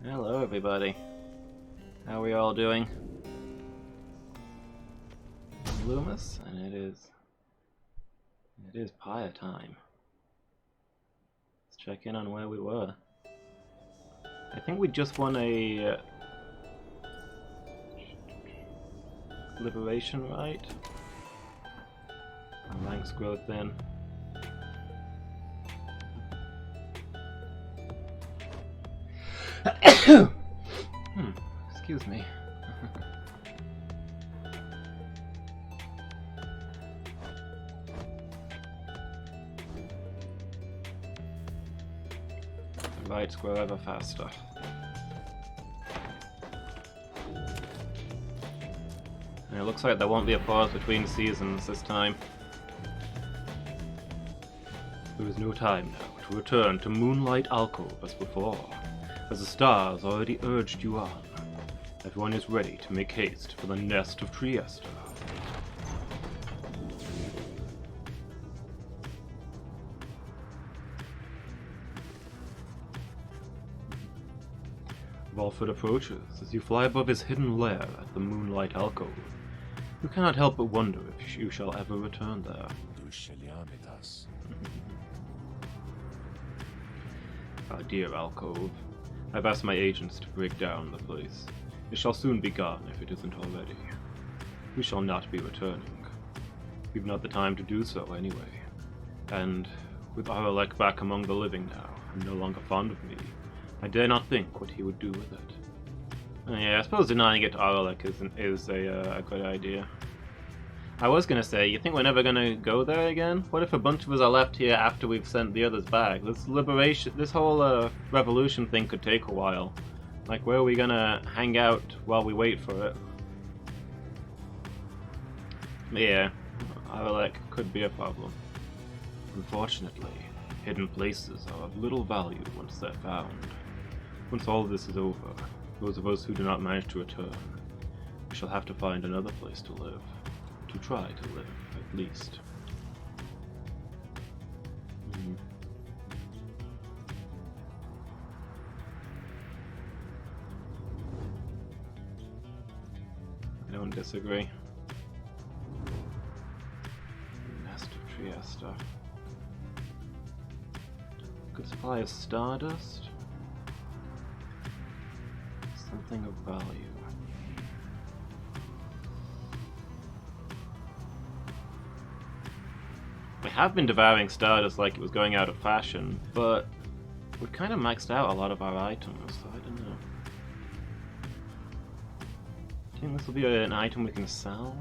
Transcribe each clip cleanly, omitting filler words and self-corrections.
Hello everybody. How are we all doing? I'm Loomis, and it is Pyre time. Let's check in on where we were. I think we just won a liberation right. Our ranks grow thin. Excuse me. The rights grow ever faster. And it looks like there won't be a pause between seasons this time. There is no time now to return to Moonlight Alcove as before, as the stars already urged you on. Everyone is ready to make haste for the nest of Trieste. Volford approaches as you fly above his hidden lair at the Moonlight Alcove. You cannot help but wonder if you shall ever return there. Our dear alcove. I've asked my agents to break down the place. It shall soon be gone if it isn't already. We shall not be returning. We've not the time to do so anyway. And with Aralek back among the living now, and no longer fond of me, I dare not think what he would do with it. Yeah, I suppose denying it to Aralek is a good idea. I was gonna say, you think we're never gonna go there again? What if a bunch of us are left here after we've sent the others back? This whole revolution thing could take a while. Like, where are we gonna hang out while we wait for it? Yeah, Aralek could be a problem. Unfortunately, hidden places are of little value once they're found. Once all of this is over, those of us who do not manage to return, we shall have to find another place to live. To try to live, at least. I don't disagree. Nest of Trieste. Good supply of stardust. Something of value. We have been devouring stardust like it was going out of fashion, but we've kind of maxed out a lot of our items, so I don't know. Do you think this will be an item we can sell?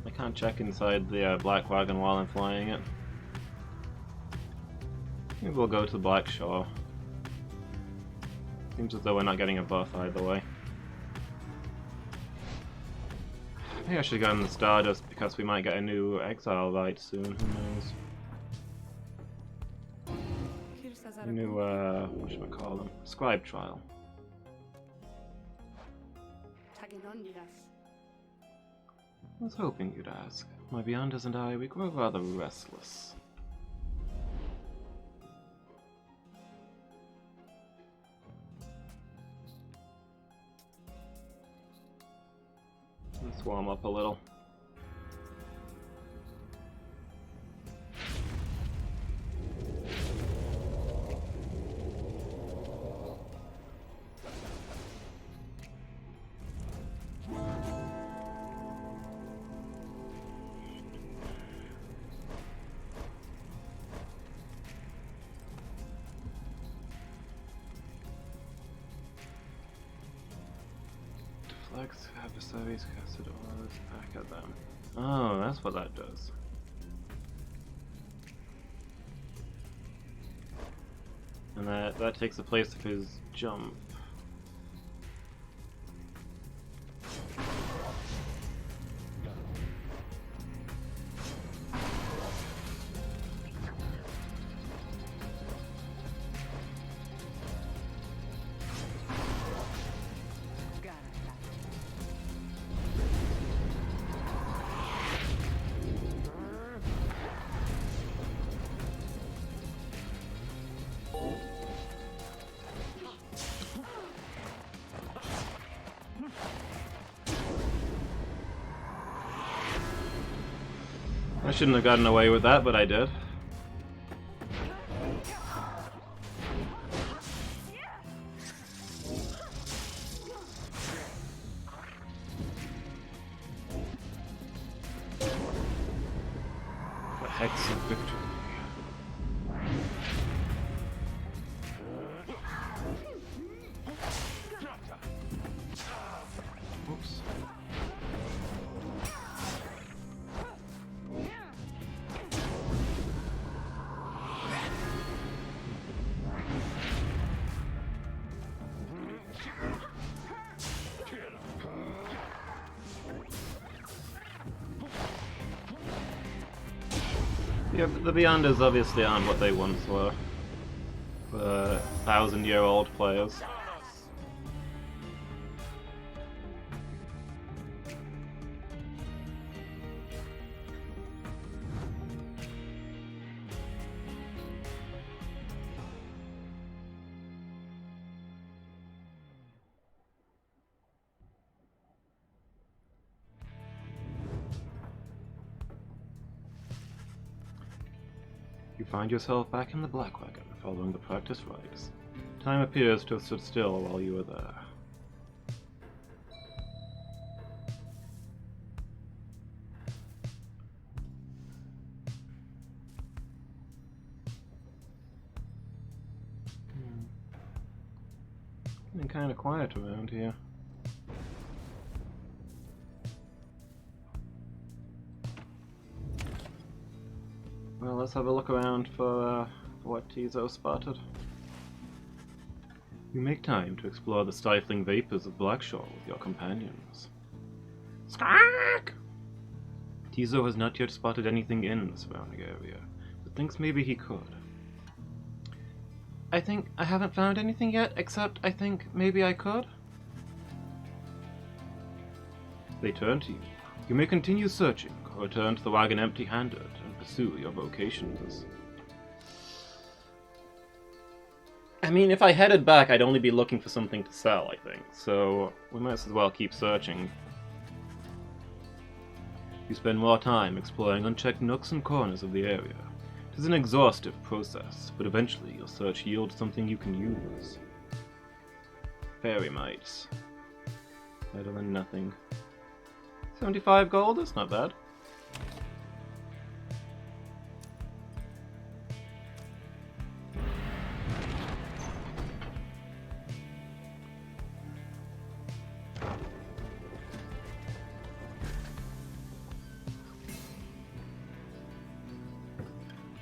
I can't check inside the Black Wagon while I'm flying it. Maybe we'll go to the Black Shore. Seems as though we're not getting a buff either way. Maybe I should go in the Stardust because we might get a new exile right soon, who knows. A new, what should we call them? Scribe trial. I was hoping you'd ask. My Beyonders and I, we grow rather restless. Let's warm up a little. Deflects adversaries casted auras back at them. Oh, that's what that does. And that takes the place of his jump. shouldn't have gotten away with that, but I did. The Hex of Victory. Oops. Yeah, the Beyonders obviously aren't what they once were. 1,000-year-old players. You find yourself back in the Black Wagon, following the practice rites. Time appears to have stood still while you were there. Getting kind of quiet around here. Well, let's have a look around for what Tizo spotted. You make time to explore the stifling vapors of Blackshore with your companions. Squawk! Tizo has not yet spotted anything in the surrounding area, but thinks maybe he could. I think I haven't found anything yet, except I think maybe I could. They turn to you. You may continue searching, or return to the wagon empty-handed and pursue your vocations. I mean, if I headed back, I'd only be looking for something to sell, I think, so we might as well keep searching. You spend more time exploring unchecked nooks and corners of the area. It is an exhaustive process, but eventually your search yields something you can use. Fairy mites. Better than nothing. 75 gold? That's not bad.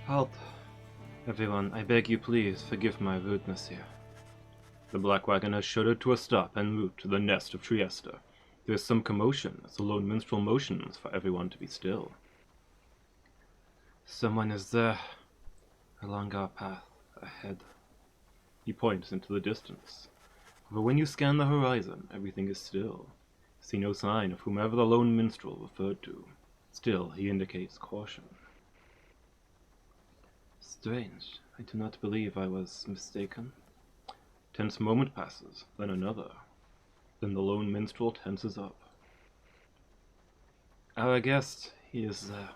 Halt. Everyone, I beg you please forgive my rudeness here. The Black Wagon has shuddered to a stop en route to the nest of Trieste. There is some commotion as the lone minstrel motions for everyone to be still. Someone is there, along our path, ahead. He points into the distance. But when you scan the horizon, everything is still. See no sign of whomever the lone minstrel referred to. Still, he indicates caution. Strange. I do not believe I was mistaken. Tense moment passes, then another. Then the lone minstrel tenses up. Our guest, he is there.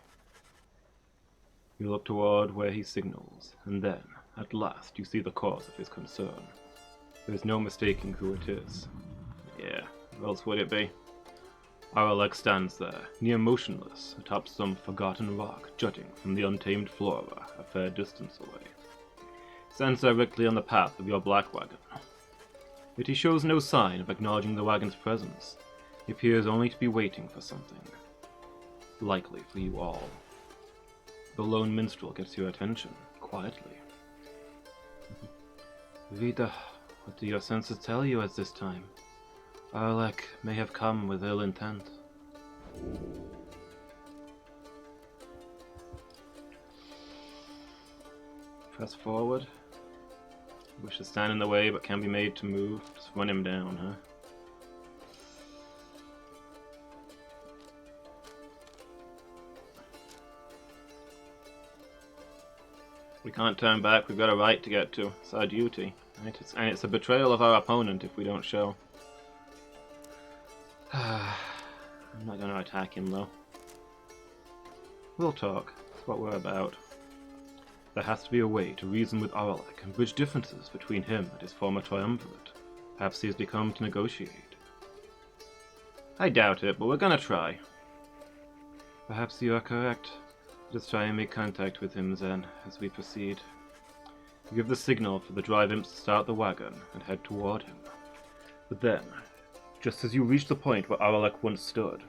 You look toward where he signals, and then, at last, you see the cause of his concern. There is no mistaking who it is. Yeah, who else would it be? Our Alex stands there, near motionless, atop some forgotten rock jutting from the untamed flora a fair distance away. Stands directly on the path of your Black Wagon. Yet he shows no sign of acknowledging the wagon's presence. He appears only to be waiting for something. Likely for you all. The lone minstrel gets your attention, quietly. Vida, what do your senses tell you at this time? Arlek may have come with ill intent. Press forward. Wish to stand in the way but can't be made to move. Just run him down, huh? We can't turn back, we've got a right to get to. It's our duty. Right? And it's a betrayal of our opponent if we don't show. I'm not going to attack him though. We'll talk. That's what we're about. There has to be a way to reason with Aralek and bridge differences between him and his former triumvirate. Perhaps he has become to negotiate. I doubt it, but we're gonna try. Perhaps you are correct. Let us try and make contact with him then, as we proceed. You give the signal for the drive imps to start the wagon and head toward him. But then, just as you reach the point where Aralek once stood,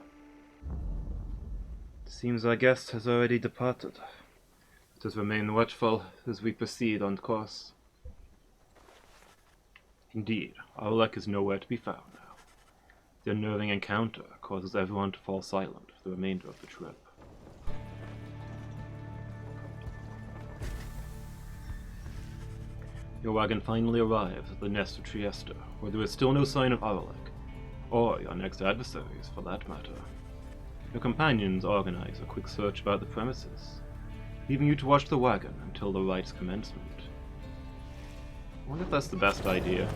it seems our guest has already departed. Let us remain watchful as we proceed on course. Indeed, Aralek is nowhere to be found now. The unnerving encounter causes everyone to fall silent for the remainder of the trip. Your wagon finally arrives at the nest of Trieste, where there is still no sign of Aralek, or your next adversaries for that matter. Your companions organize a quick search about the premises, leaving you to watch the wagon until the rite's commencement. I wonder if that's the best idea.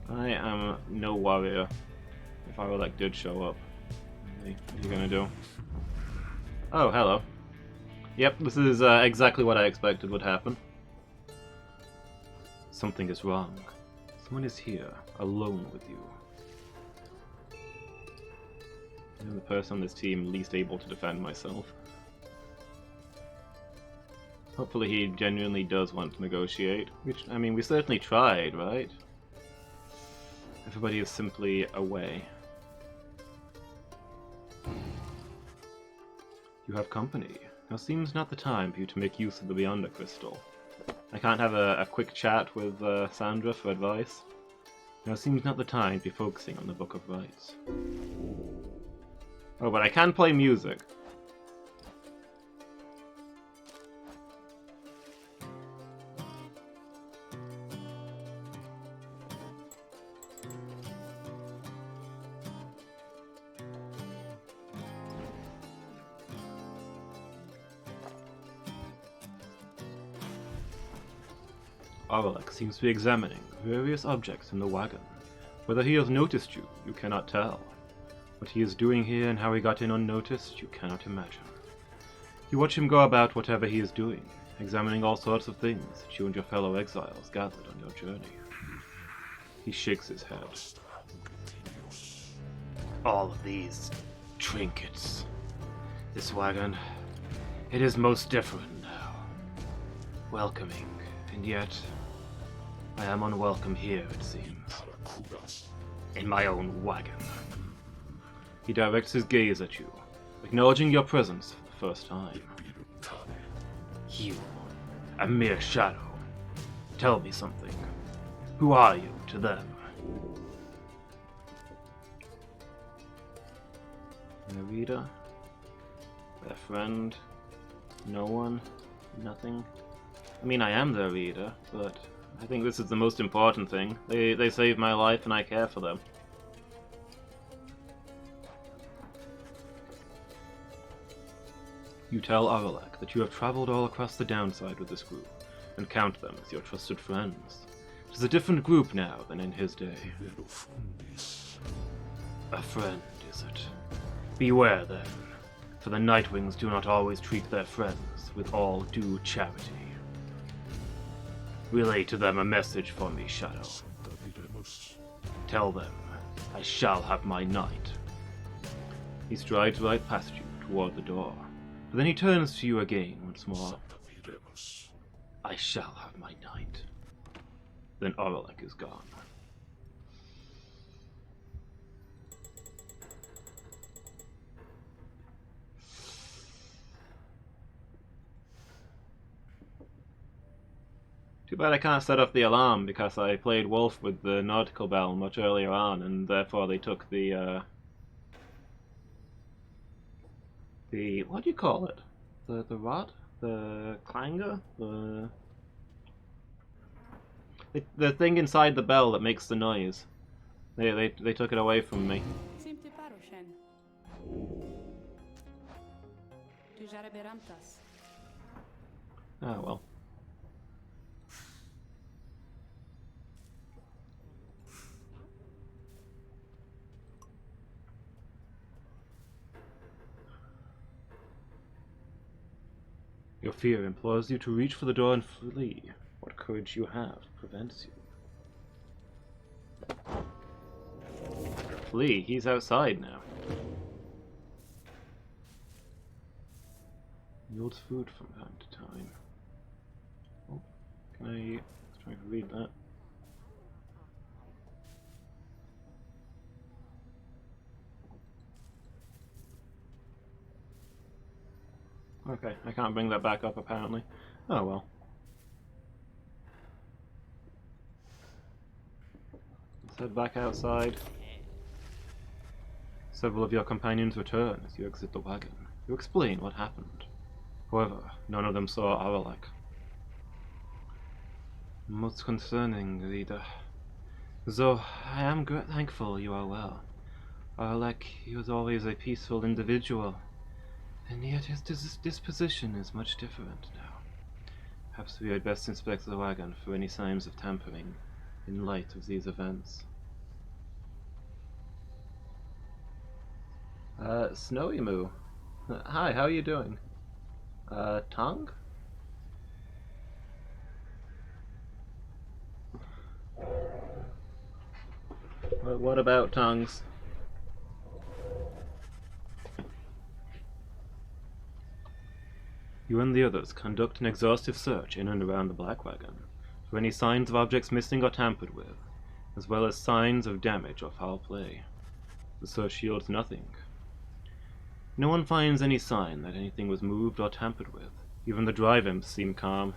I am no warrior. If Aralek did show up, what are you gonna do? Oh, hello. Yep, this is exactly what I expected would happen. Something is wrong. Someone is here, alone with you. I'm the person on this team least able to defend myself. Hopefully he genuinely does want to negotiate. Which, I mean, we certainly tried, right? Everybody is simply away. You have company. Now seems not the time for you to make use of the Beyonder Crystal. I can't have a quick chat with Sandra for advice. Now seems not the time to be focusing on the Book of Rites. Oh, but I can play music. Aralek seems to be examining various objects in the wagon. Whether he has noticed you, you cannot tell. What he is doing here and how he got in unnoticed, you cannot imagine. You watch him go about whatever he is doing, examining all sorts of things that you and your fellow exiles gathered on your journey. He shakes his head. All of these trinkets. This wagon, it is most different now. Welcoming, and yet I am unwelcome here, it seems. In my own wagon. He directs his gaze at you, acknowledging your presence for the first time. You, a mere shadow. Tell me something. Who are you to them? Narita? Their friend? No one? Nothing? I mean, I am their reader, but I think this is the most important thing. They saved my life and I care for them. You tell Aralek that you have traveled all across the downside with this group, and count them as your trusted friends. It is a different group now than in his day. A friend, is it? Beware then, for the Nightwings do not always treat their friends with all due charity. Relay to them a message for me, Shadow. Tell them, I shall have my night. He strides right past you toward the door, but then he turns to you again once more. I shall have my night. Then Aralek is gone. Too bad I can't set off the alarm because I played Wolf with the nautical bell much earlier on, and therefore they took the what do you call it? The rod? The clanger? The thing inside the bell that makes the noise. They took it away from me. Oh well. Your fear implores you to reach for the door and flee. What courage you have prevents you. Flee? He's outside now. Yields food from time to time. Oh, can I try to read that? Okay, I can't bring that back up apparently. Oh well. Let's head back outside. Several of your companions return as you exit the wagon. You explain what happened. However, none of them saw Aralek. Most concerning, leader. Though I am thankful you are well. Aralek, he was always a peaceful individual, and yet his disposition is much different now. Perhaps we had best inspect the wagon for any signs of tampering in light of these events. Snowy Moo. Hi, how are you doing? Tongue? What about tongues? You and the others conduct an exhaustive search in and around the Black Wagon for any signs of objects missing or tampered with, as well as signs of damage or foul play. The search yields nothing. No one finds any sign that anything was moved or tampered with. Even the drive imps seem calm.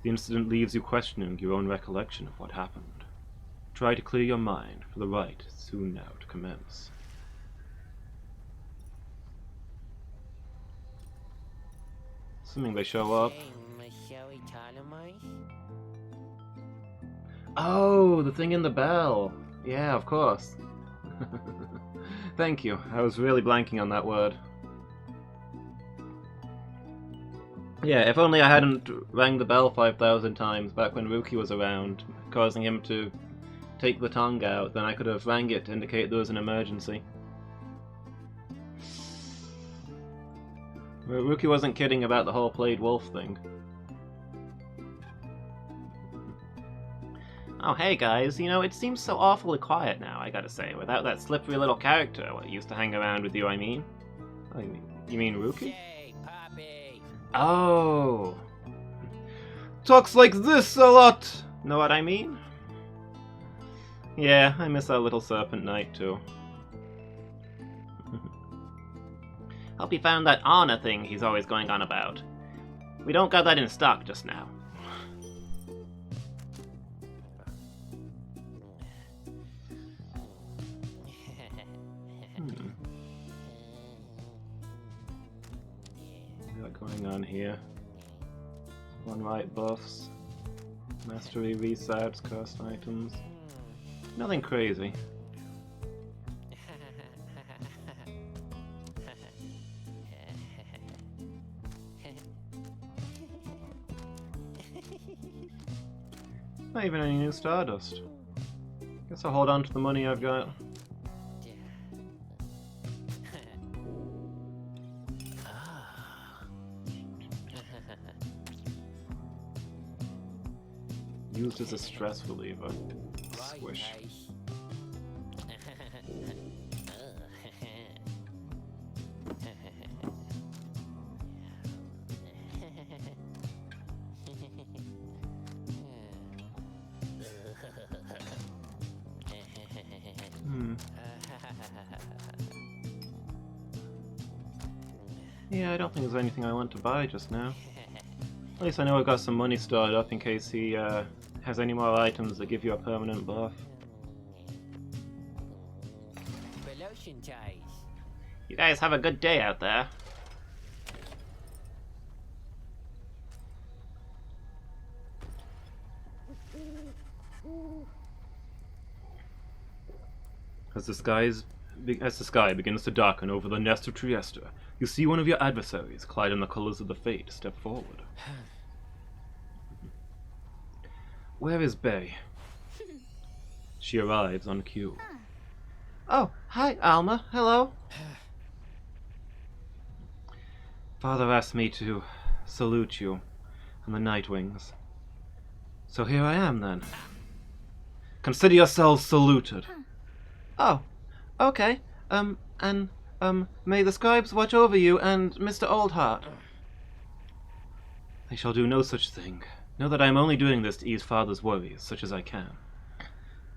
The incident leaves you questioning your own recollection of what happened. Try to clear your mind, for the rite is soon now to commence. Assuming they show up. Oh, the thing in the bell! Yeah, of course. Thank you. I was really blanking on that word. Yeah, if only I hadn't rang the bell 5,000 times back when Rookie was around, causing him to take the tongue out, then I could have rang it to indicate there was an emergency. Rookie wasn't kidding about the whole played wolf thing. Oh, hey guys, you know, it seems so awfully quiet now, I gotta say, without that slippery little character what used to hang around with you, I mean. Oh, you mean Rookie? Hey, Poppy. Oh! Talks like this a lot! Know what I mean? Yeah, I miss our little Serpent Knight too. Hope he found that honor thing he's always going on about. We don't got that in stock just now. What's going on here? One right buffs, mastery resets, cursed items. Nothing crazy. Not even any new Stardust. Guess I'll hold on to the money I've got. Used as a stress reliever. Squish. Yeah, I don't think there's anything I want to buy just now. At least I know I've got some money stored up in case he has any more items that give you a permanent buff. You guys have a good day out there. As the sky begins to darken over the nest of Trieste, you see one of your adversaries, clad in the colors of the Fate, step forward. Where is Bay? She arrives on cue. Oh, hi, Alma. Hello. Father asked me to salute you and the Nightwings. So here I am, then. Consider yourselves saluted. Oh, okay. May the scribes watch over you and Mr. Oldheart. I shall do no such thing. Know that I am only doing this to ease Father's worries, such as I can.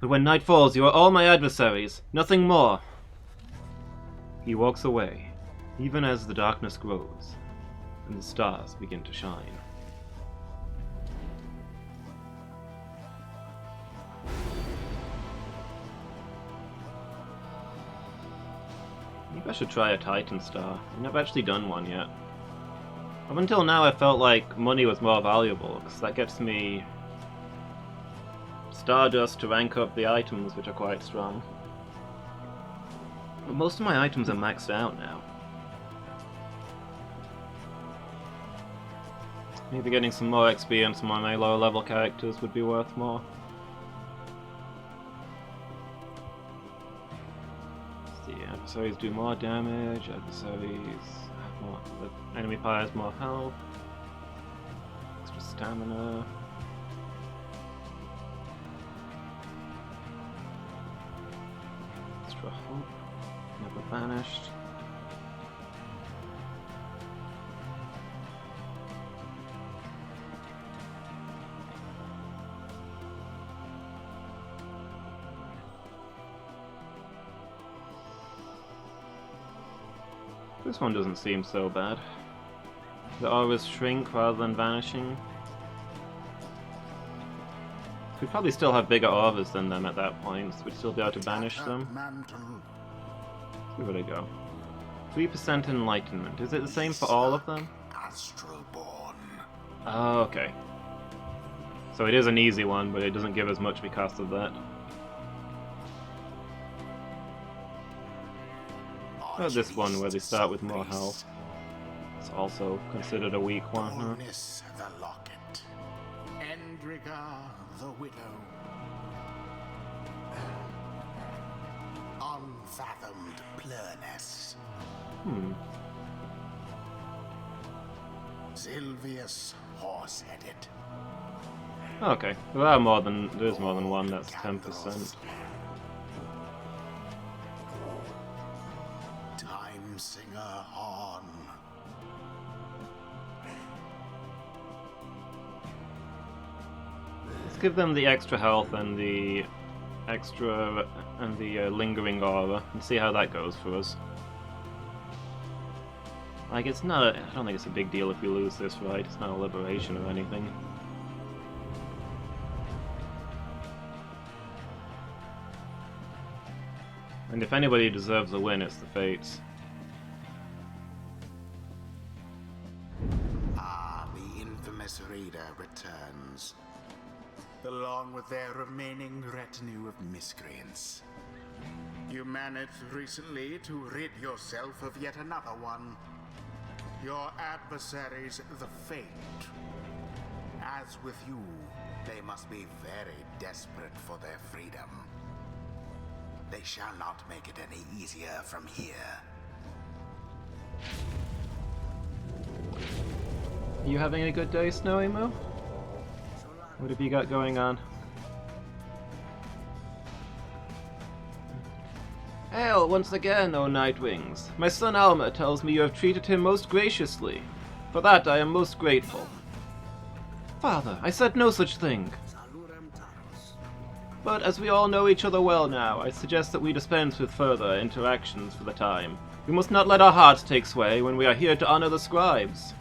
But when night falls, you are all my adversaries, nothing more. He walks away, even as the darkness grows, and the stars begin to shine. Maybe I should try a Titan Star. I've never actually done one yet. Up until now I felt like money was more valuable, because that gets me Stardust to rank up the items, which are quite strong. But most of my items are maxed out now. Maybe getting some more XP and some of my lower level characters would be worth more. Adversaries do more damage, adversaries have more, the enemy player has more health, extra stamina. Extra hope, never banished. This one doesn't seem so bad. The auras shrink rather than vanishing. We'd probably still have bigger auras than them at that point, so we'd still be able to banish them. See where they go. 3% enlightenment. Is it the same for all of them? Oh, okay. So it is an easy one, but it doesn't give us much because of that. Or this one where they start with more health. It's also considered a weak one, huh? The locket. Endriga the widow. Unfathomed plurness. Sylvius horse-headed. Okay, well, there's more than one. That's 10%. Singer on. Let's give them the extra health and the lingering aura and see how that goes for us. Like, it's not. I don't think it's a big deal if we lose this, right? It's not a liberation or anything. And if anybody deserves a win, it's the Fates. Reader returns, along with their remaining retinue of miscreants. You managed recently to rid yourself of yet another one. Your adversaries, the Fate. As with you, they must be very desperate for their freedom. They shall not make it any easier from here. You having a good day, Snowy Moo? What have you got going on? Hail once again, O Nightwings! My son Alma tells me you have treated him most graciously. For that I am most grateful. Father, I said no such thing. But as we all know each other well now, I suggest that we dispense with further interactions for the time. We must not let our hearts take sway when we are here to honor the scribes.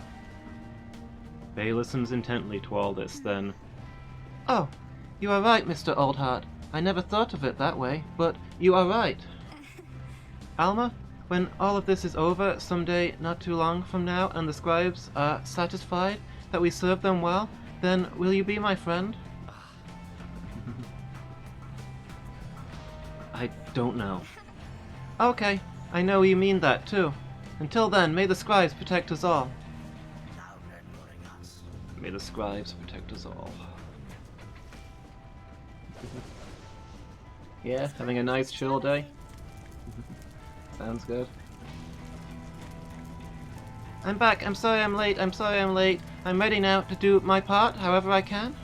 Bay listens intently to all this, then... Oh, you are right, Mr. Oldheart. I never thought of it that way, but you are right. Alma, when all of this is over, someday not too long from now, and the scribes are satisfied that we served them well, then will you be my friend? I don't know. Okay, I know you mean that too. Until then, may the scribes protect us all. May the scribes protect us all. Yeah, having a nice chill day. Sounds good. I'm back. I'm sorry I'm late. I'm sorry I'm late. I'm ready now to do my part, however I can.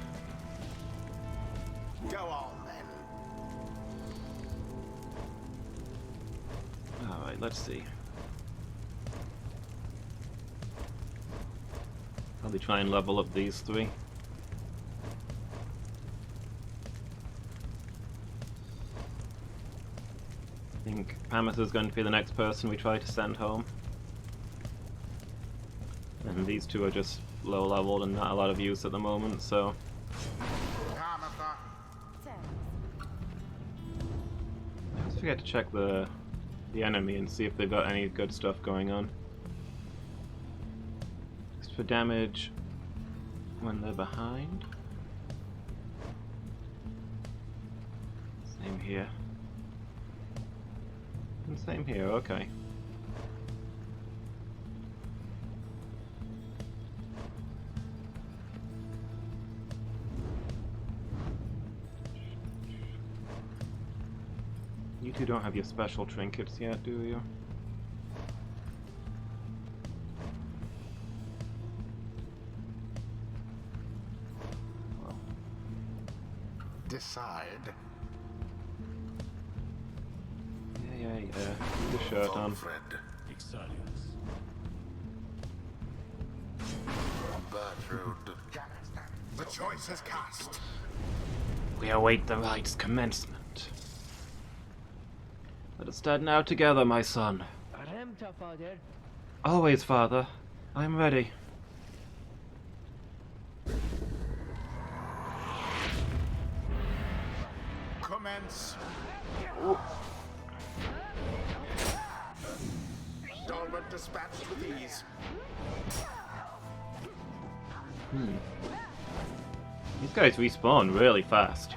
Go on, then. Alright, let's see. Probably try and level up these three. I think Pamela's going to be the next person we try to send home. And these two are just low leveled and not a lot of use at the moment, so... Let's forget to check the enemy and see if they've got any good stuff going on. Just for damage when they're behind. Same here. And same here, okay. You two don't have your special trinkets yet, do you? Well. Decide. Yeah. Keep the shirt on. Bertrude. The choice is cast. We await the rite's commencement. Let us stand now together, my son. Father. Always, father. I am ready. Commence. Dalbert dispatched with ease. These guys respawn really fast.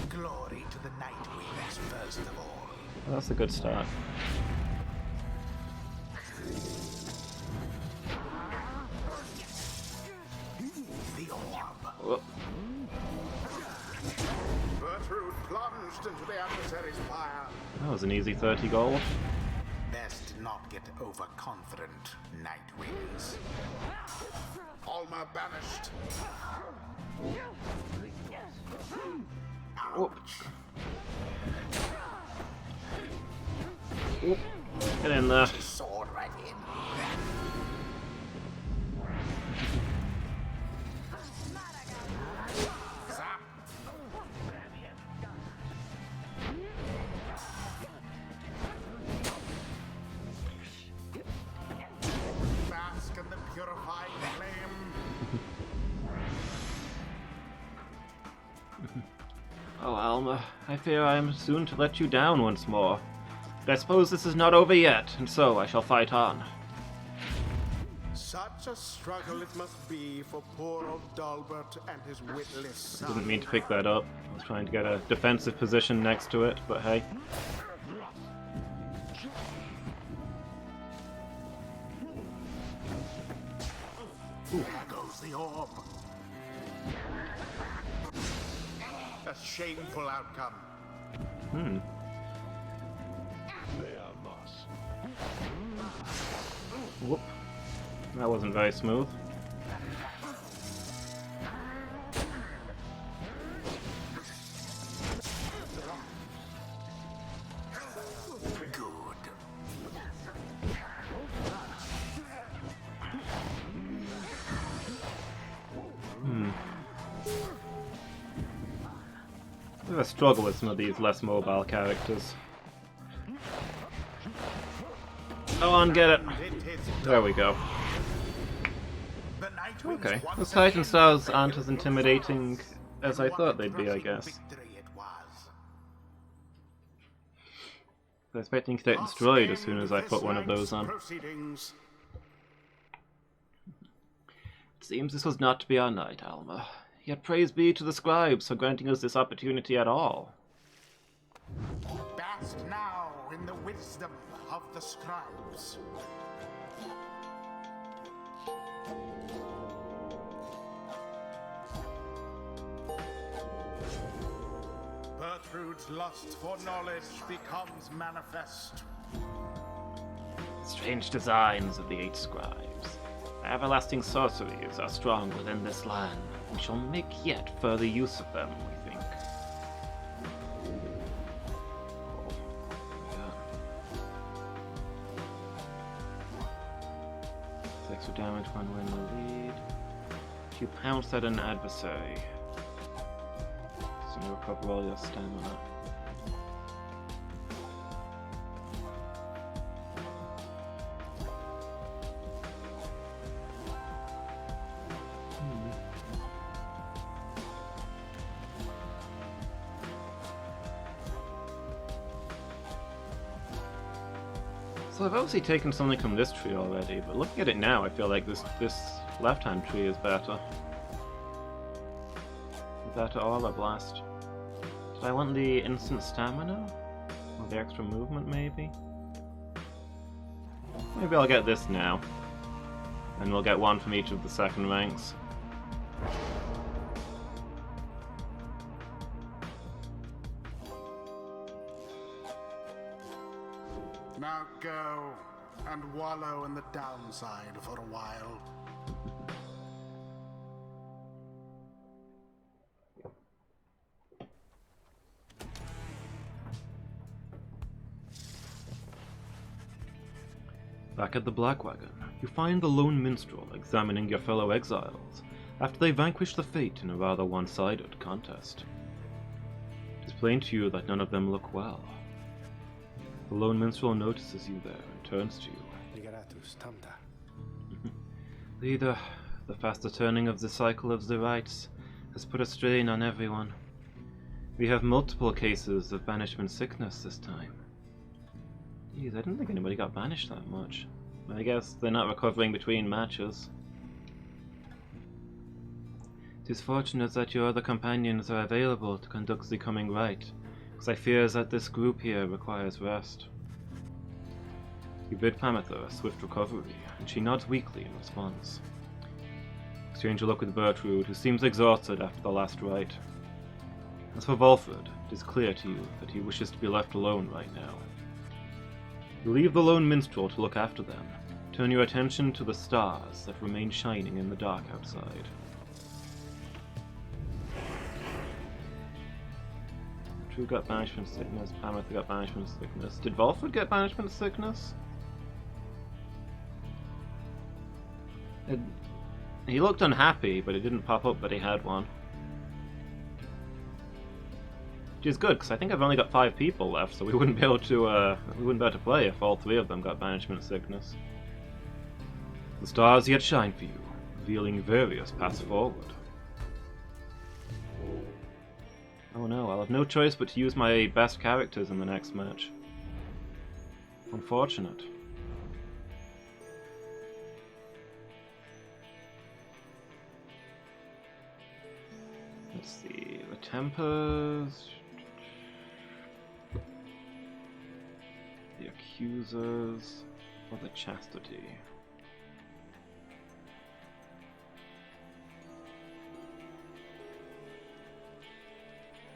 Glory to the Nightwings first of all. Well, that's a good start. The orb. Whoop. Bertrude plunged into the adversary's fire. That was an easy 30 gold. Best not get overconfident, Nightwings. Alma banished. Whoop. Whoop. Get in there. Sword right in. Zap. Bask in the purifying flame. Oh, Alma, I fear I am soon to let you down once more. But I suppose this is not over yet, and so I shall fight on. Such a struggle it must be for poor old Dalbert and his witless son. Didn't mean to pick that up. I was trying to get a defensive position next to it, but hey. There goes the orb. A shameful outcome. They are lost. Whoop. That wasn't very smooth. Good. I have a struggle with some of these less mobile characters. Go on, get it. There we go. The Nightwings Okay, once those Titan again stars aren't as favored intimidating as I what thought a they'd be, I crushing guess. victory it was. I was expecting to get destroyed as soon as I put one of those on. Proceedings. It seems this was not to be our night, Alma. Yet praise be to the scribes for granting us this opportunity at all. Bask now in the wisdom of the scribes. Bertrude's lust for knowledge becomes manifest. Strange designs of the 8 scribes. Everlasting sorceries are strong within this land. We shall make yet further use of them, we think. Oh, yeah. 6 damage when we're in the lead. You pounce at an adversary. So you recover all your stamina. So I've obviously taken something from this tree already, but looking at it now, I feel like this left-hand tree is better. Better Aura Blast. Did I want the instant stamina? Or the extra movement, maybe? Maybe I'll get this now. And we'll get one from each of the second ranks. Now go and wallow in the downside for a while. Back at the Black Wagon, you find the lone minstrel examining your fellow exiles after they vanquish the fate in a rather one-sided contest. It is plain to you that none of them look well. The lone minstrel notices you there and turns to you. Leader, the faster turning of the cycle of the rites has put a strain on everyone. We have multiple cases of banishment sickness this time. Jeez, I didn't think anybody got banished that much. I guess they're not recovering between matches. It is fortunate that your other companions are available to conduct the coming rite, because I fear that this group here requires rest. You bid Pamitha a swift recovery, and she nods weakly in response. Exchange a look with Bertrude, who seems exhausted after the last rite. As for Volfred, it is clear to you that he wishes to be left alone right now. You leave the lone minstrel to look after them. Turn your attention to the stars that remain shining in the dark outside. Bertrude got banishment sickness, Pamitha got banishment sickness. Did Volfred get banishment sickness? He looked unhappy, but it didn't pop up that he had one. Which is good, because I think I've only got 5 people left, so we wouldn't be able to play if all 3 of them got banishment sickness. The stars yet shine for you, revealing various paths forward. Oh no, I'll have no choice but to use my best characters in the next match. Unfortunate. Let's see, the Tempers... the Accusers, or the Chastity.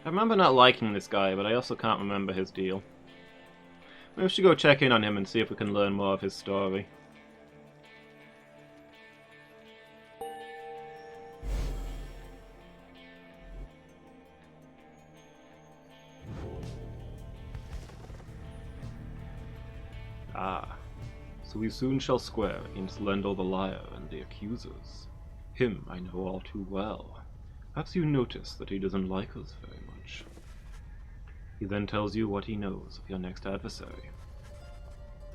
I remember not liking this guy, but I also can't remember his deal. Maybe we should go check in on him and see if we can learn more of his story. Ah, so we soon shall square against Lendl the Liar and the Accusers. Him I know all too well. Perhaps you notice that he doesn't like us very much. He then tells you what he knows of your next adversary.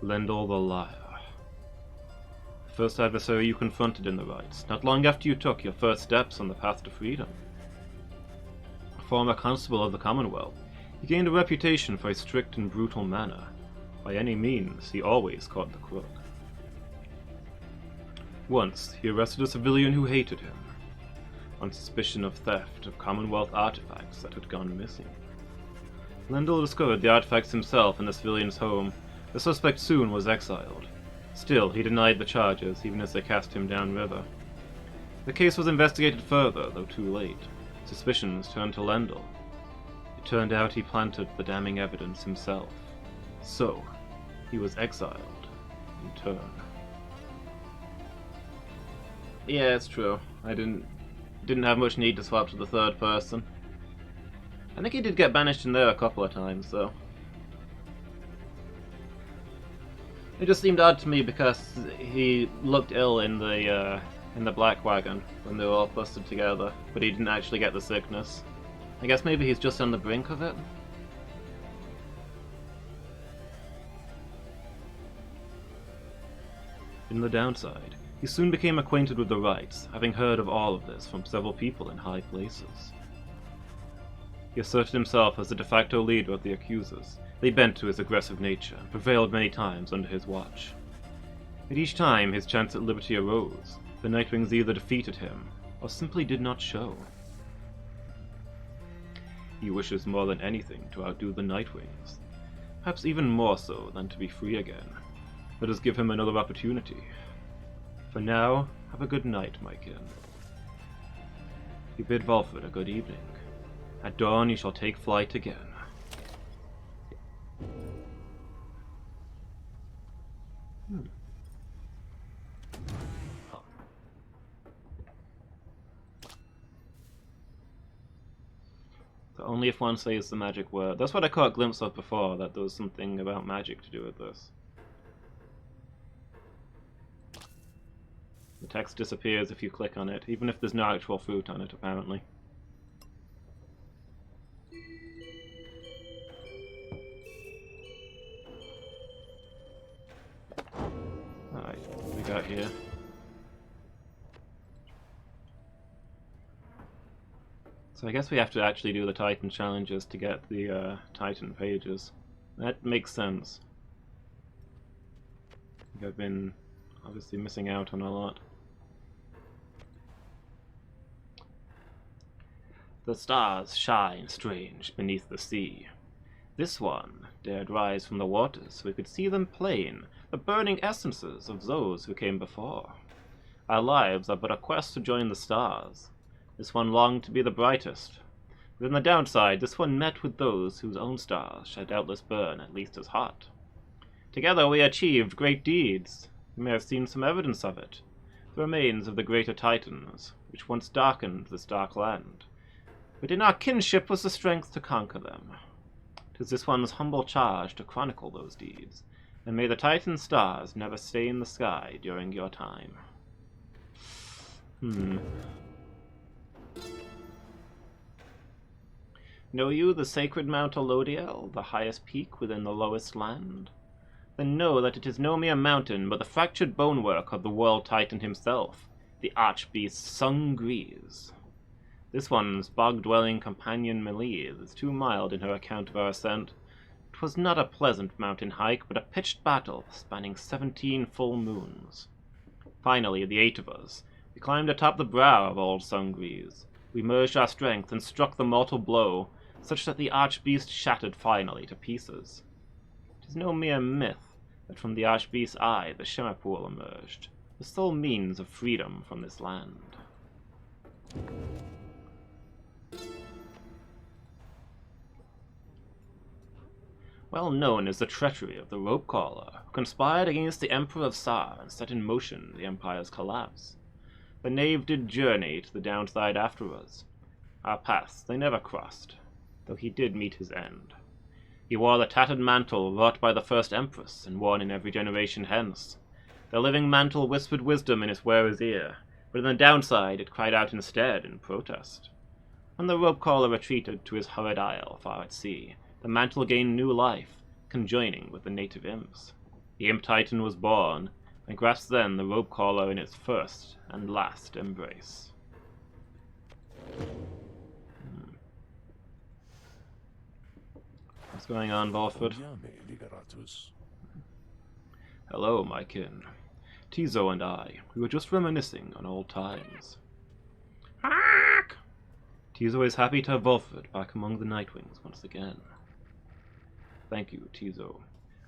Lendl the Liar. The first adversary you confronted in the rites, not long after you took your first steps on the path to freedom. A former constable of the Commonwealth, he gained a reputation for a strict and brutal manner. By any means, he always caught the crook. Once, he arrested a civilian who hated him, on suspicion of theft of Commonwealth artifacts that had gone missing. Lendl discovered the artifacts himself in the civilian's home. The suspect soon was exiled. Still, he denied the charges, even as they cast him downriver. The case was investigated further, though too late. Suspicions turned to Lendl. It turned out he planted the damning evidence himself. So, he was exiled, in turn. Yeah, it's true. I didn't have much need to swap to the third person. I think he did get banished in there a couple of times, though. It just seemed odd to me because he looked ill in the Black Wagon when they were all busted together, but he didn't actually get the sickness. I guess maybe he's just on the brink of it? In the downside, he soon became acquainted with the rites, having heard of all of this from several people in high places. He asserted himself as the de facto leader of the accusers. They bent to his aggressive nature, and prevailed many times under his watch. At each time his chance at liberty arose, the Nightwings either defeated him, or simply did not show. He wishes more than anything to outdo the Nightwings, perhaps even more so than to be free again. Let us give him another opportunity. For now, have a good night, my kin. He bid Volford a good evening. At dawn you shall take flight again. So only if one says the magic word. That's what I caught a glimpse of before, that there was something about magic to do with this. The text disappears if you click on it, even if there's no actual fruit on it, apparently. Alright, what we got here? So I guess we have to actually do the Titan challenges to get the Titan pages. That makes sense. I think I've been obviously missing out on a lot. The stars shine strange beneath the sea. This one dared rise from the waters so we could see them plain, the burning essences of those who came before. Our lives are but a quest to join the stars. This one longed to be the brightest. But in the downside, this one met with those whose own stars shall doubtless burn at least as hot. Together we achieved great deeds. You may have seen some evidence of it. The remains of the greater Titans, which once darkened this dark land. But in our kinship was the strength to conquer them. 'Tis this one's humble charge to chronicle those deeds, and may the Titan stars never stain the sky during your time. Know you the sacred Mount Elodiel, the highest peak within the lowest land? Then know that it is no mere mountain, but the fractured bonework of the World Titan himself, the archbeast Sungreaves. This one's bog-dwelling companion Melee is too mild in her account of our ascent. 'Twas not a pleasant mountain hike, but a pitched battle spanning 17 full moons. Finally, the 8 of us, we climbed atop the brow of old Sungreaves. We merged our strength and struck the mortal blow, such that the archbeast shattered finally to pieces. 'Tis no mere myth that from the archbeast's eye the shimmer pool emerged, the sole means of freedom from this land. Well known is the treachery of the rope caller, who conspired against the Emperor of Sar and set in motion the Empire's collapse. The knave did journey to the downside after us. Our paths they never crossed, though he did meet his end. He wore the tattered mantle wrought by the first Empress and worn in every generation hence. The living mantle whispered wisdom in its wearer's ear, but in the downside it cried out instead in protest. When the rope caller retreated to his hurried isle far at sea, the mantle gained new life, conjoining with the native imps. The Imp Titan was born, and grasped then the rope caller in its first and last embrace. What's going on, Volford? Hello, my kin. Tizo and I, we were just reminiscing on old times. Tizo is happy to have Volford back among the Nightwings once again. Thank you, Tizo.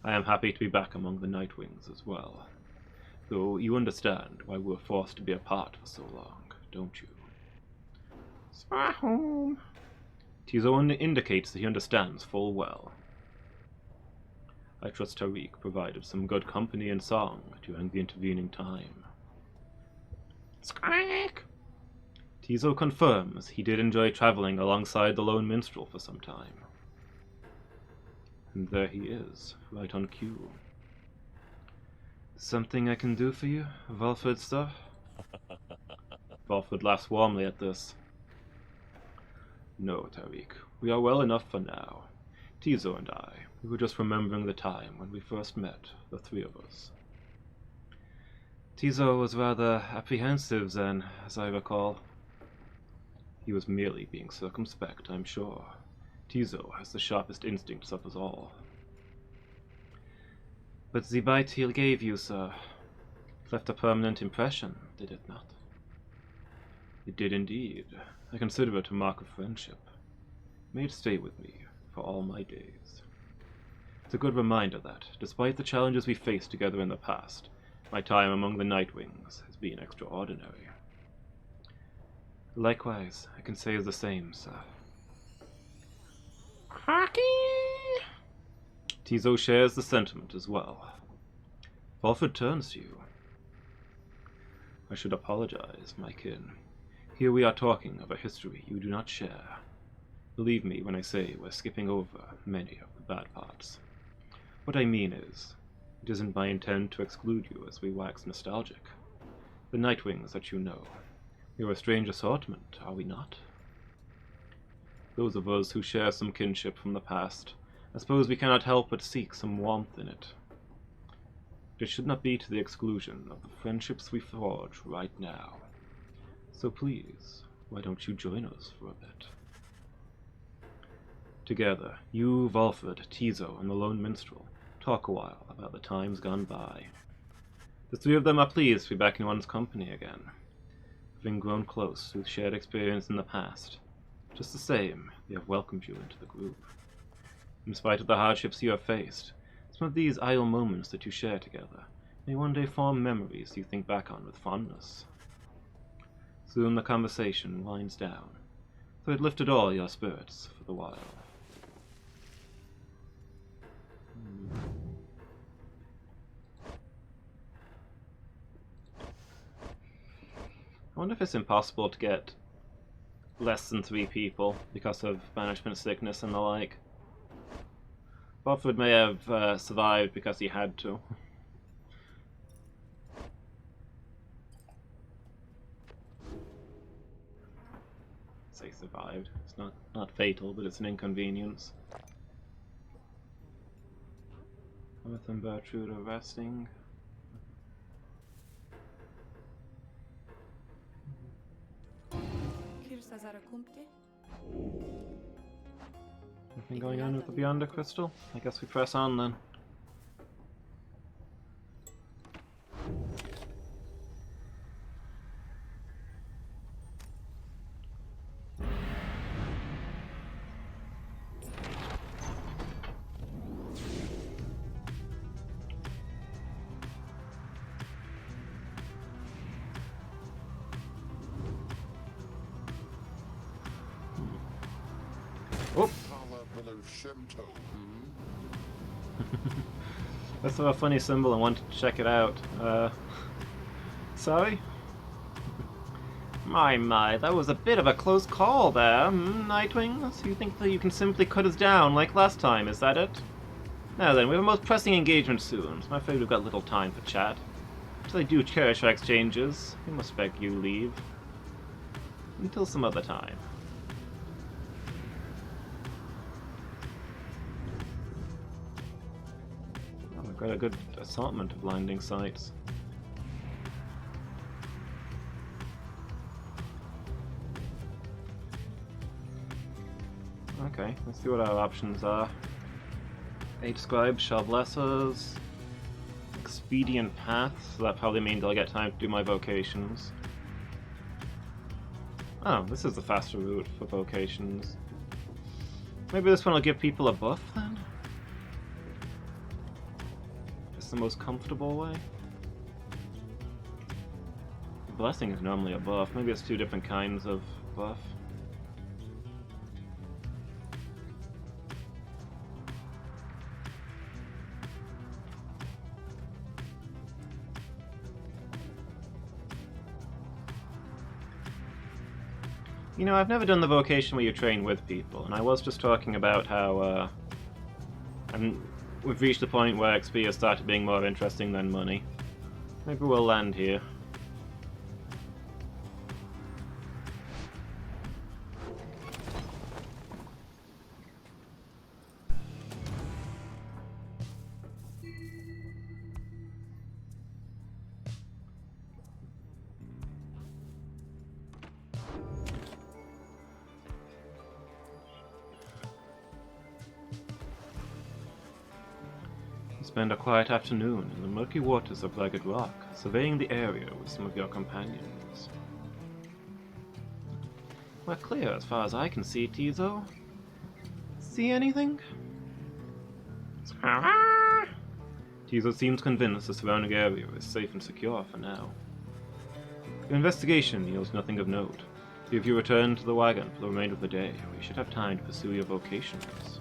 I am happy to be back among the Nightwings as well. Though you understand why we were forced to be apart for so long, don't you? Tizo indicates that he understands full well. I trust Tariq provided some good company and song during the intervening time. Squeak! Tizo confirms he did enjoy traveling alongside the lone minstrel for some time. And there he is, right on cue. Something I can do for you, Valford, sir? Valford laughs warmly at this. No, Tariq, we are well enough for now. Tizo and I, we were just remembering the time when we first met, the three of us. Tizo was rather apprehensive then, as I recall. He was merely being circumspect, I'm sure. Tizo has the sharpest instincts of us all. But the bite he gave you, sir, left a permanent impression, did it not? It did indeed. I consider it a mark of friendship. May it stay with me for all my days. It's a good reminder that, despite the challenges we faced together in the past, my time among the Nightwings has been extraordinary. Likewise, I can say the same, sir. Hockey! Tizo shares the sentiment as well. Valford turns to you. I should apologize, my kin. Here we are talking of a history you do not share. Believe me when I say we're skipping over many of the bad parts. What I mean is, it isn't my intent to exclude you as we wax nostalgic. The Nightwings that you know, we're a strange assortment, are we not? Those of us who share some kinship from the past, I suppose we cannot help but seek some warmth in it. But it should not be to the exclusion of the friendships we forge right now. So please, why don't you join us for a bit? Together, you, Valford, Tizo, and the Lone Minstrel talk a while about the times gone by. The three of them are pleased to be back in one's company again, having grown close through shared experience in the past. Just the same, they have welcomed you into the group. In spite of the hardships you have faced, some of these idle moments that you share together may one day form memories you think back on with fondness. Soon the conversation winds down, though it lifted all your spirits for the while. I wonder if it's impossible to get less than 3 people because of banishment sickness and the like. Valford may have survived because he had to. Say survived. It's not fatal, but it's an inconvenience. Earth and Bertrude are resting. Nothing going on with the Beyonder Crystal? I guess we press on then. Oh! I saw a funny symbol and wanted to check it out. Sorry? My, that was a bit of a close call there, Nightwings? You think that you can simply cut us down like last time, is that it? Now then, we have a most pressing engagement soon, so I'm afraid we've got little time for chat. But I do cherish our exchanges. We must beg you leave. Until some other time. Got a good assortment of landing sites. Okay, let's see what our options are. 8 scribes shall bless us. Expedient paths, so that probably means I'll get time to do my vocations. Oh, this is the faster route for vocations. Maybe this one will give people a buff then? The most comfortable way. Blessing is normally a buff. Maybe it's 2 different kinds of buff. You know, I've never done the vocation where you train with people, and I was just talking about how, we've reached the point where XP has started being more interesting than money. Maybe we'll land here. Spend a quiet afternoon in the murky waters of Ragged Rock, surveying the area with some of your companions. We're clear as far as I can see, Tizo. See anything? Tizo seems convinced the surrounding area is safe and secure for now. Your investigation yields nothing of note. If you return to the wagon for the remainder of the day, we should have time to pursue your vocations.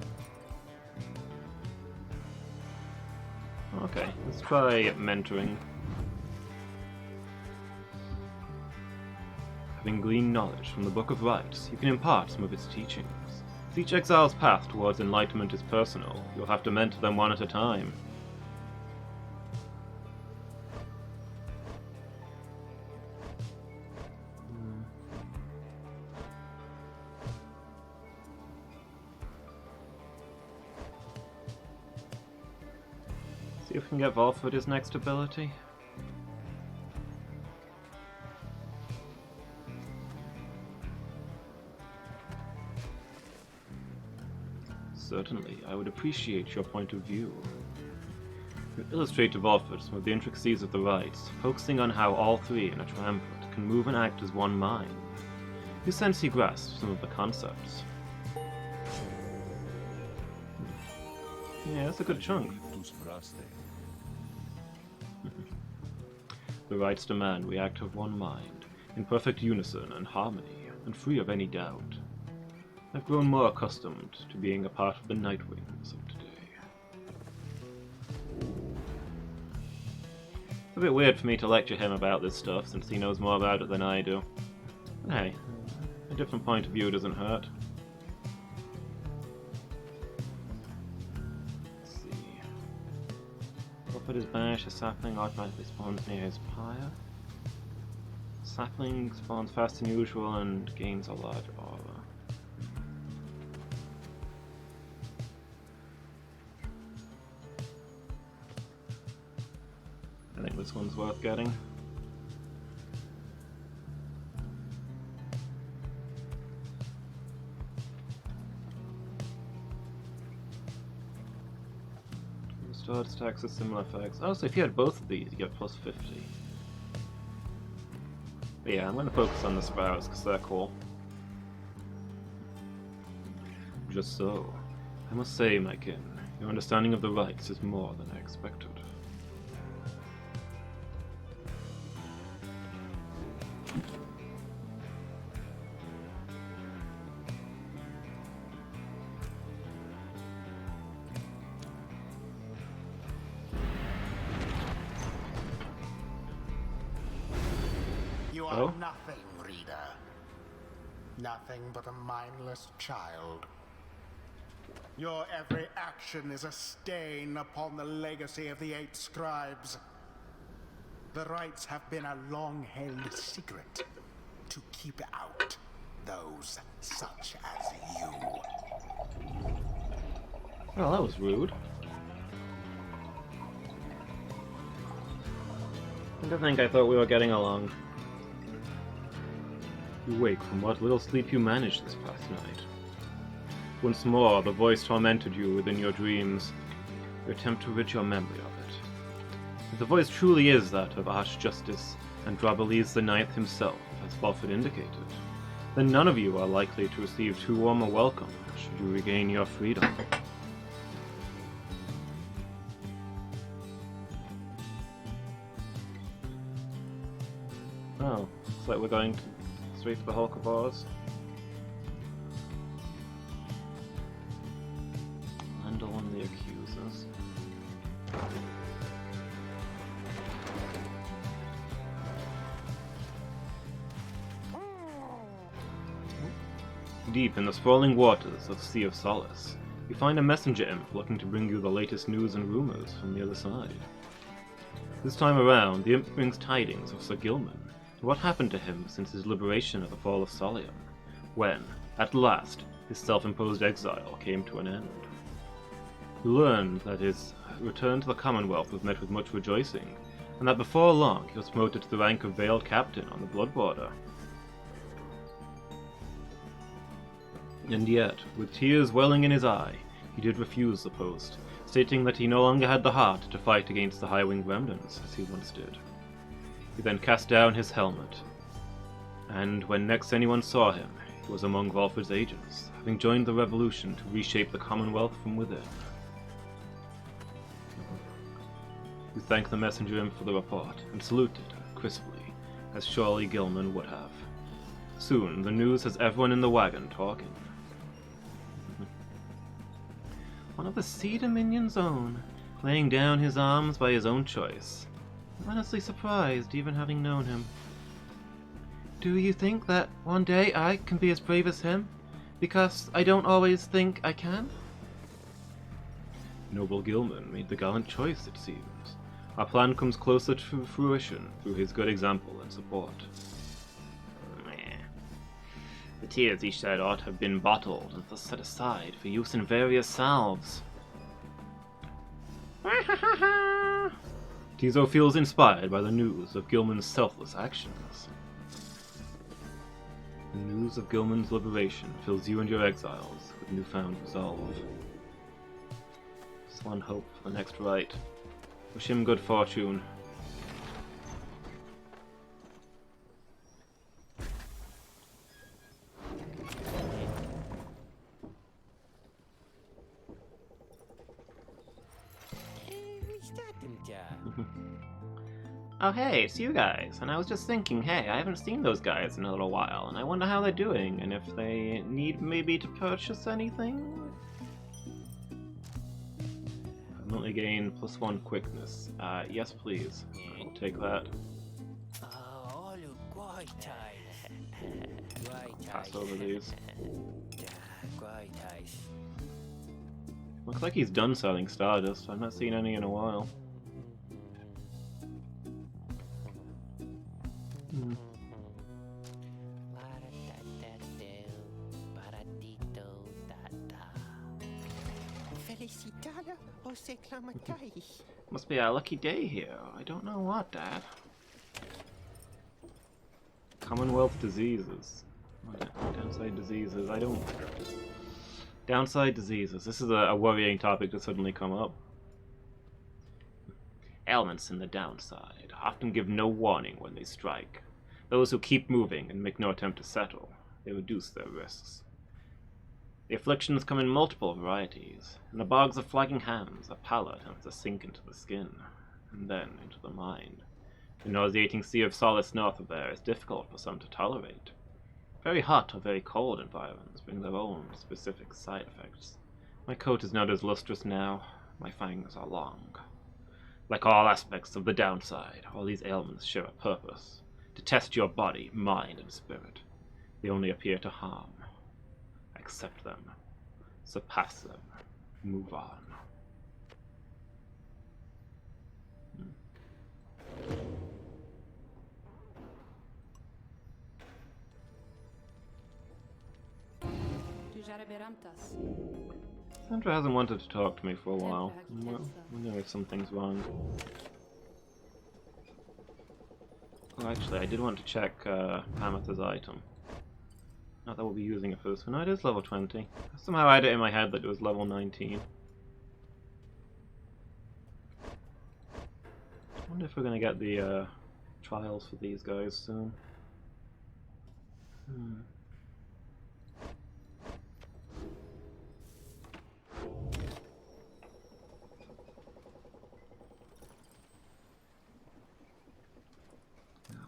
Okay, let's try mentoring. Having gleaned knowledge from the Book of Rites, you can impart some of its teachings. As each exile's path towards enlightenment is personal, you'll have to mentor them one at a time. See if we can get Volford his next ability. Certainly, I would appreciate your point of view. You illustrate to Volford some of the intricacies of the rites, focusing on how all three in a triumvirate can move and act as one mind. You sense he grasps some of the concepts. Yeah, that's a good chunk. The rites demand we act of one mind, in perfect unison and harmony, and free of any doubt. I've grown more accustomed to being a part of the Nightwings of today. It's a bit weird for me to lecture him about this stuff, since he knows more about it than I do. But hey, a different point of view doesn't hurt. But his banish, a sapling automatically spawns near his pyre. Sapling spawns faster than usual and gains a large aura. I think this one's worth getting. Restored stacks with similar effects. Oh, so if you had both of these, you get plus 50. But yeah, I'm going to focus on the sprouts because they're cool. Just so. I must say, my kin, your understanding of the rites is more than I expected. You are nothing, reader. Nothing but a mindless child. Your every action is a stain upon the legacy of the 8 scribes. The rites have been a long-held secret to keep out those such as you. Well, that was rude. I don't think I thought we were getting along. You wake from what little sleep you managed this past night. Once more, the voice tormented you within your dreams. You attempt to rid your memory of it. If the voice truly is that of Archjustice Andrabales the Ninth himself, as Volford indicated, then none of you are likely to receive too warm a welcome should you regain your freedom. Oh, looks like we're going straight to the Hulk of Oz. Handle on the accusers. deep in the sprawling waters of the Sea of Solace, you find a messenger imp looking to bring you the latest news and rumors from the other side. This time around, the imp brings tidings of Sir Gilman, and what happened to him since his liberation at the fall of Solium, when, at last, his self-imposed exile came to an end. You learned that his return to the Commonwealth was met with much rejoicing, and that before long he was promoted to the rank of Veiled Captain on the Blood Border. And yet, with tears welling in his eye, he did refuse the post, stating that he no longer had the heart to fight against the High-Winged Remnants as he once did. He then cast down his helmet, and when next anyone saw him, he was among Valfred's agents, having joined the revolution to reshape the Commonwealth from within. You thank the messenger imp for the report, and saluted, crisply, as surely Gilman would have. Soon, the news has everyone in the wagon talking. One of the Sea Dominion's own, laying down his arms by his own choice. I'm honestly surprised, even having known him. Do you think that one day I can be as brave as him? Because I don't always think I can? Noble Gilman made the gallant choice, it seems. Our plan comes closer to fruition through his good example and support. The tears he shed ought to have been bottled and thus set aside for use in various salves. Tizo feels inspired by the news of Gilman's selfless actions. The news of Gilman's liberation fills you and your exiles with newfound resolve. Just one hope for the next rite. Wish him good fortune. Oh hey, it's you guys, and I was just thinking, hey, I haven't seen those guys in a little while, and I wonder how they're doing, and if they need maybe to purchase anything? Permanently gain +1 quickness. Yes please. I'll take that. I'll pass over these. Looks like he's done selling Stardust. I've not seen any in a while. Must be our lucky day here. I don't know what, Dad. Commonwealth diseases. Downside diseases. I don't... Downside diseases. This is a worrying topic to suddenly come up. Ailments in the downside often give no warning when they strike. Those who keep moving and make no attempt to settle, they reduce their risks. The afflictions come in multiple varieties. In the bogs of flagging hams, a pallor tends to sink into the skin, and then into the mind. The nauseating Sea of Solace north of there is difficult for some to tolerate. Very hot or very cold environments bring their own specific side effects. My coat is not as lustrous now. My fangs are long. Like all aspects of the downside, all these ailments share a purpose. To test your body, mind, and spirit. They only appear to harm. Accept them. Surpass them. Move on. Sandra hasn't wanted to talk to me for a while. Well, we know if something's wrong. Oh, actually, I did want to check Amethy's item. Not that we'll be using it first. No, it is level 20. Somehow I had it in my head that it was level 19. I wonder if we're going to get the trials for these guys soon.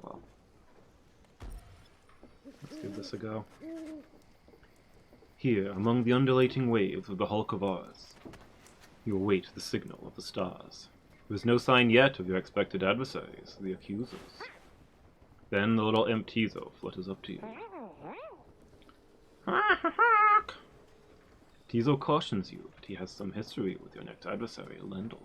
Well. Let's give this a go. Here, among the undulating waves of the hulk of ours, you await the signal of the stars. There is no sign yet of your expected adversaries, the accusers. Then the little imp Tizo flutters up to you. Tizo cautions you that he has some history with your next adversary, Lendl.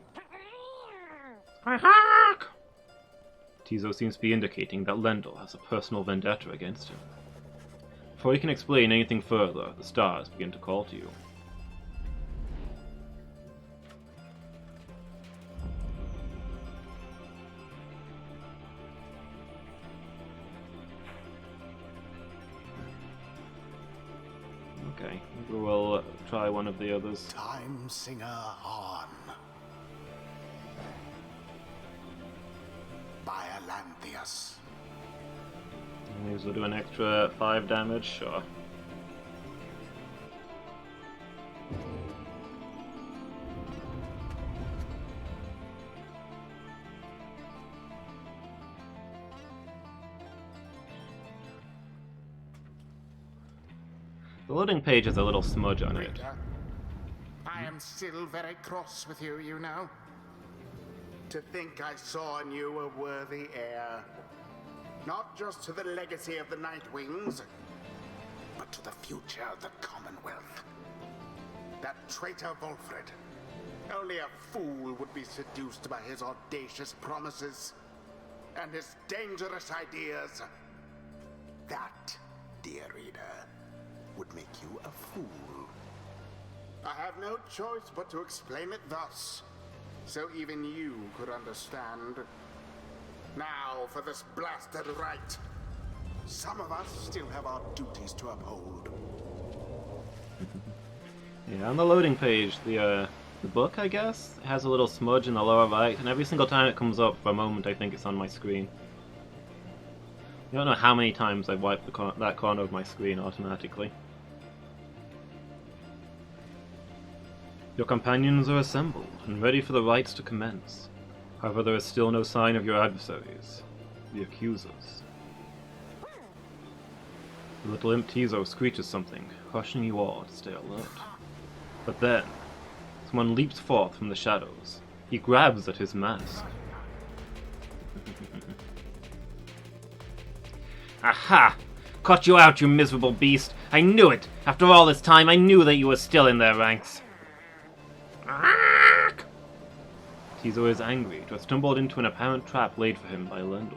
Tizo seems to be indicating that Lendl has a personal vendetta against him. Before he can explain anything further, the stars begin to call to you. Okay, maybe we'll try one of the others. Time Singer on. By Alanthius. Maybe we'll do an extra 5 damage, sure. The loading page has a little smudge on it. Rita, I am still very cross with you, you know. To think I saw in you a worthy heir. Not just to the legacy of the Nightwings, but to the future of the Commonwealth. That traitor Volfred. Only a fool would be seduced by his audacious promises and his dangerous ideas. That, dear reader, would make you a fool. I have no choice but to explain it thus, so even you could understand. Now for this blasted right. Some of us still have our duties to uphold. Yeah, on the loading page, the book, I guess, has a little smudge in the lower right, and every single time it comes up for a moment, I think it's on my screen. I don't know how many times I've wiped that corner of my screen automatically. Your companions are assembled and ready for the rites to commence. However, there is still no sign of your adversaries, the accusers. The little imp Tizo screeches something, cautioning you all to stay alert. But then, someone leaps forth from the shadows. He grabs at his mask. Aha! Caught you out, you miserable beast! I knew it! After all this time, I knew that you were still in their ranks. Tizo is angry to have stumbled into an apparent trap laid for him by Lendl.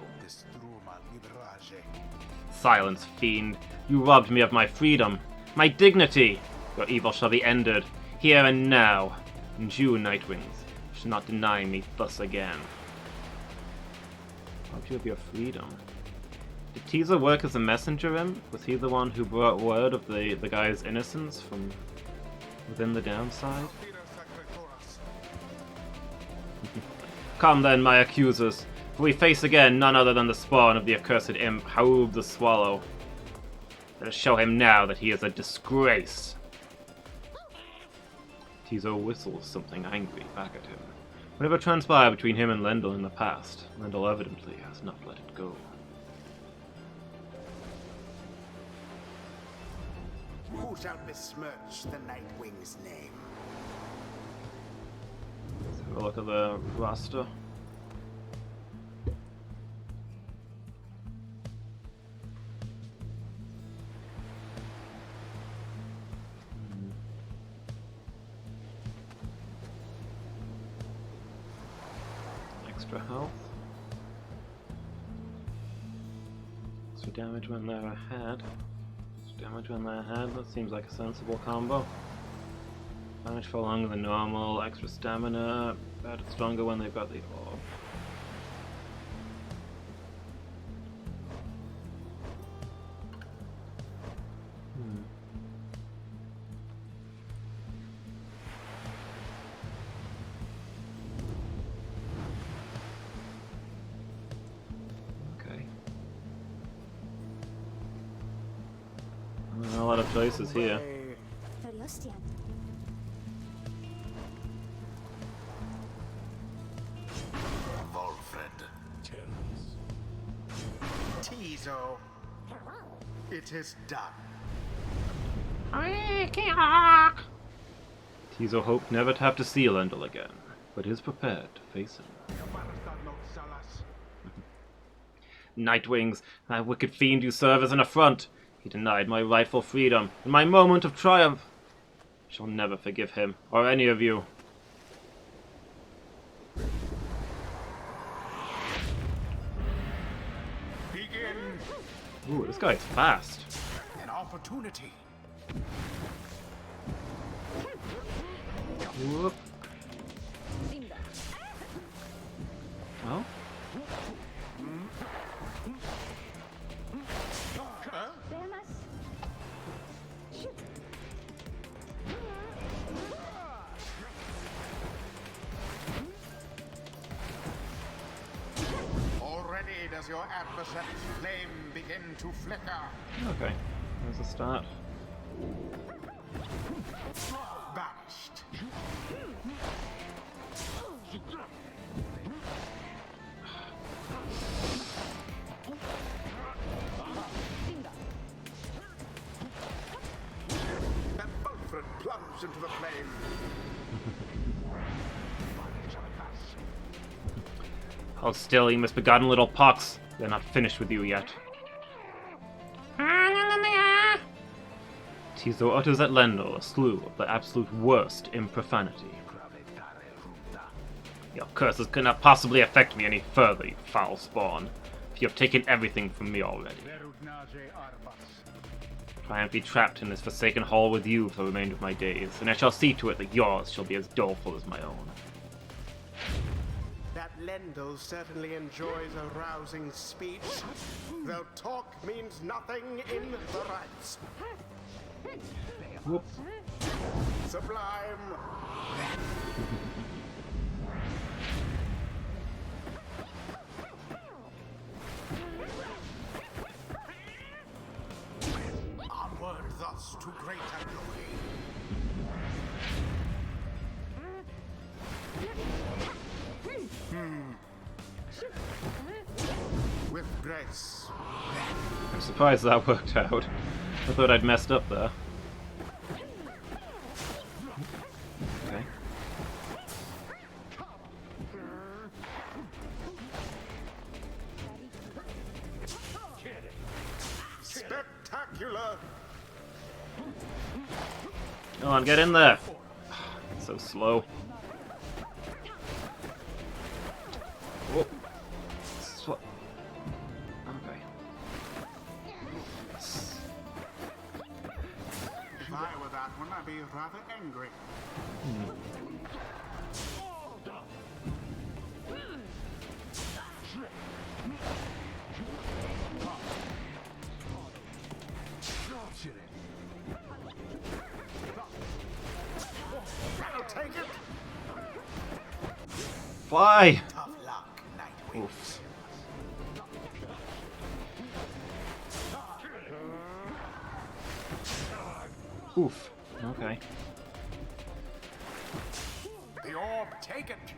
Silence, fiend! You robbed me of my freedom, my dignity! Your evil shall be ended, here and now. And you, Nightwings, should not deny me thus again. Robbed you of your freedom? Did Tizo work as a messenger imp? Was he the one who brought word of the guy's innocence from within the downside? Come then, my accusers, for we face again none other than the spawn of the accursed imp, Haub the Swallow. Let us show him now that he is a disgrace. Tizo whistles something angry back at him. Whatever transpired between him and Lendl in the past, Lendl evidently has not let it go. Who shall besmirch the Nightwing's name? Let's have a look at the roster. Extra health. Extra damage when they're ahead. Extra damage when they're ahead. That seems like a sensible combo. Damage for longer than normal, extra stamina, better, stronger when they've got the orb. Okay. A lot of choices here. Tizo, it is done. Tizo hoped never to have to see Lendl again, but is prepared to face him. Nightwings, that wicked fiend you serve as an affront. He denied my rightful freedom in my moment of triumph. I shall never forgive him, or any of you. Begin. Ooh, this guy's fast. An opportunity. Whoop. Well. Already does your adversary's flame begin to flicker. Okay, there's a start. Banished. That Bulfred plunged into the flame. Hold still, you misbegotten little pox. They're not finished with you yet. Tizo utters at Lendl a slew of the absolute worst in profanity. Your curses cannot possibly affect me any further, you foul spawn. You have taken everything from me already. Try and be trapped in this forsaken hall with you for the remainder of my days, and I shall see to it that yours shall be as doleful as my own. That Lendl certainly enjoys a rousing speech, though talk means nothing in the rites. Whoop. Sublime. Onward thus to greater glory. With grace. I'm surprised that worked out. I thought I'd messed up there. Okay. Spectacular. Come on, get in there! It's so slow. Whoa. Okay. If I were that one, I'd be rather angry. I'll take it. Fly! Tough luck, Nightwing. Oof. Oof. Okay. The orb, take it.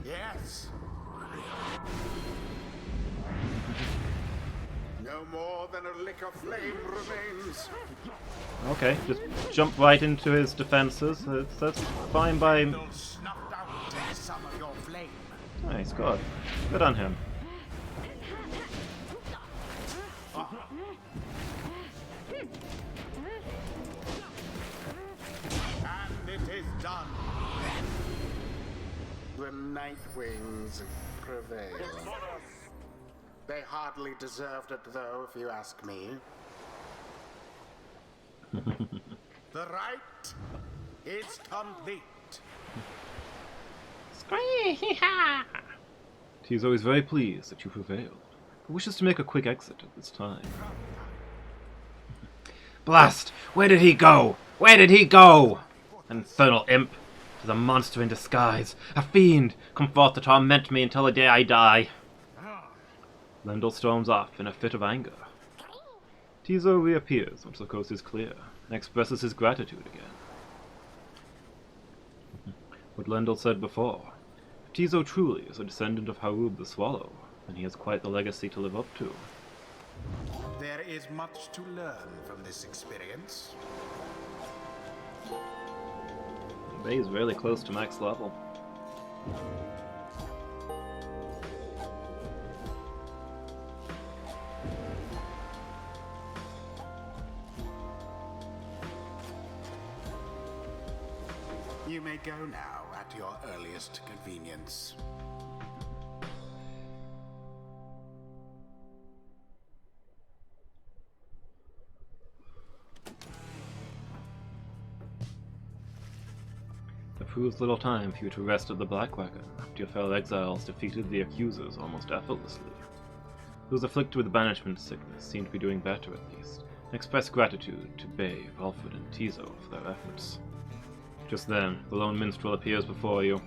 Yes. No more than a lick of flame remains. Okay, just jump right into his defenses. That's fine by... They'll snuffed out some of your flame. Nice, good. Good on him. And it is done. The Nightwings prevail. They hardly deserved it, though, if you ask me. The rite is complete. He's always very pleased that you prevailed, but wishes to make a quick exit at this time. Blast! Where did he go? Where did he go? An infernal imp! It is a monster in disguise! A fiend! Come forth to torment me until the day I die! Lendl storms off in a fit of anger. Tizo reappears once the coast is clear and expresses his gratitude again. What Lendl said before. If Tizo truly is a descendant of Harub the Swallow, then he has quite the legacy to live up to. There is much to learn from this experience. Bay is really close to max level. may go now at your earliest convenience. There proves little time for you to rest at the Black Wagon after your fellow exiles defeated the accusers almost effortlessly. Those afflicted with banishment sickness seem to be doing better at least, and express gratitude to Bay, Alfred, and Tizo for their efforts. Just then, the lone minstrel appears before you.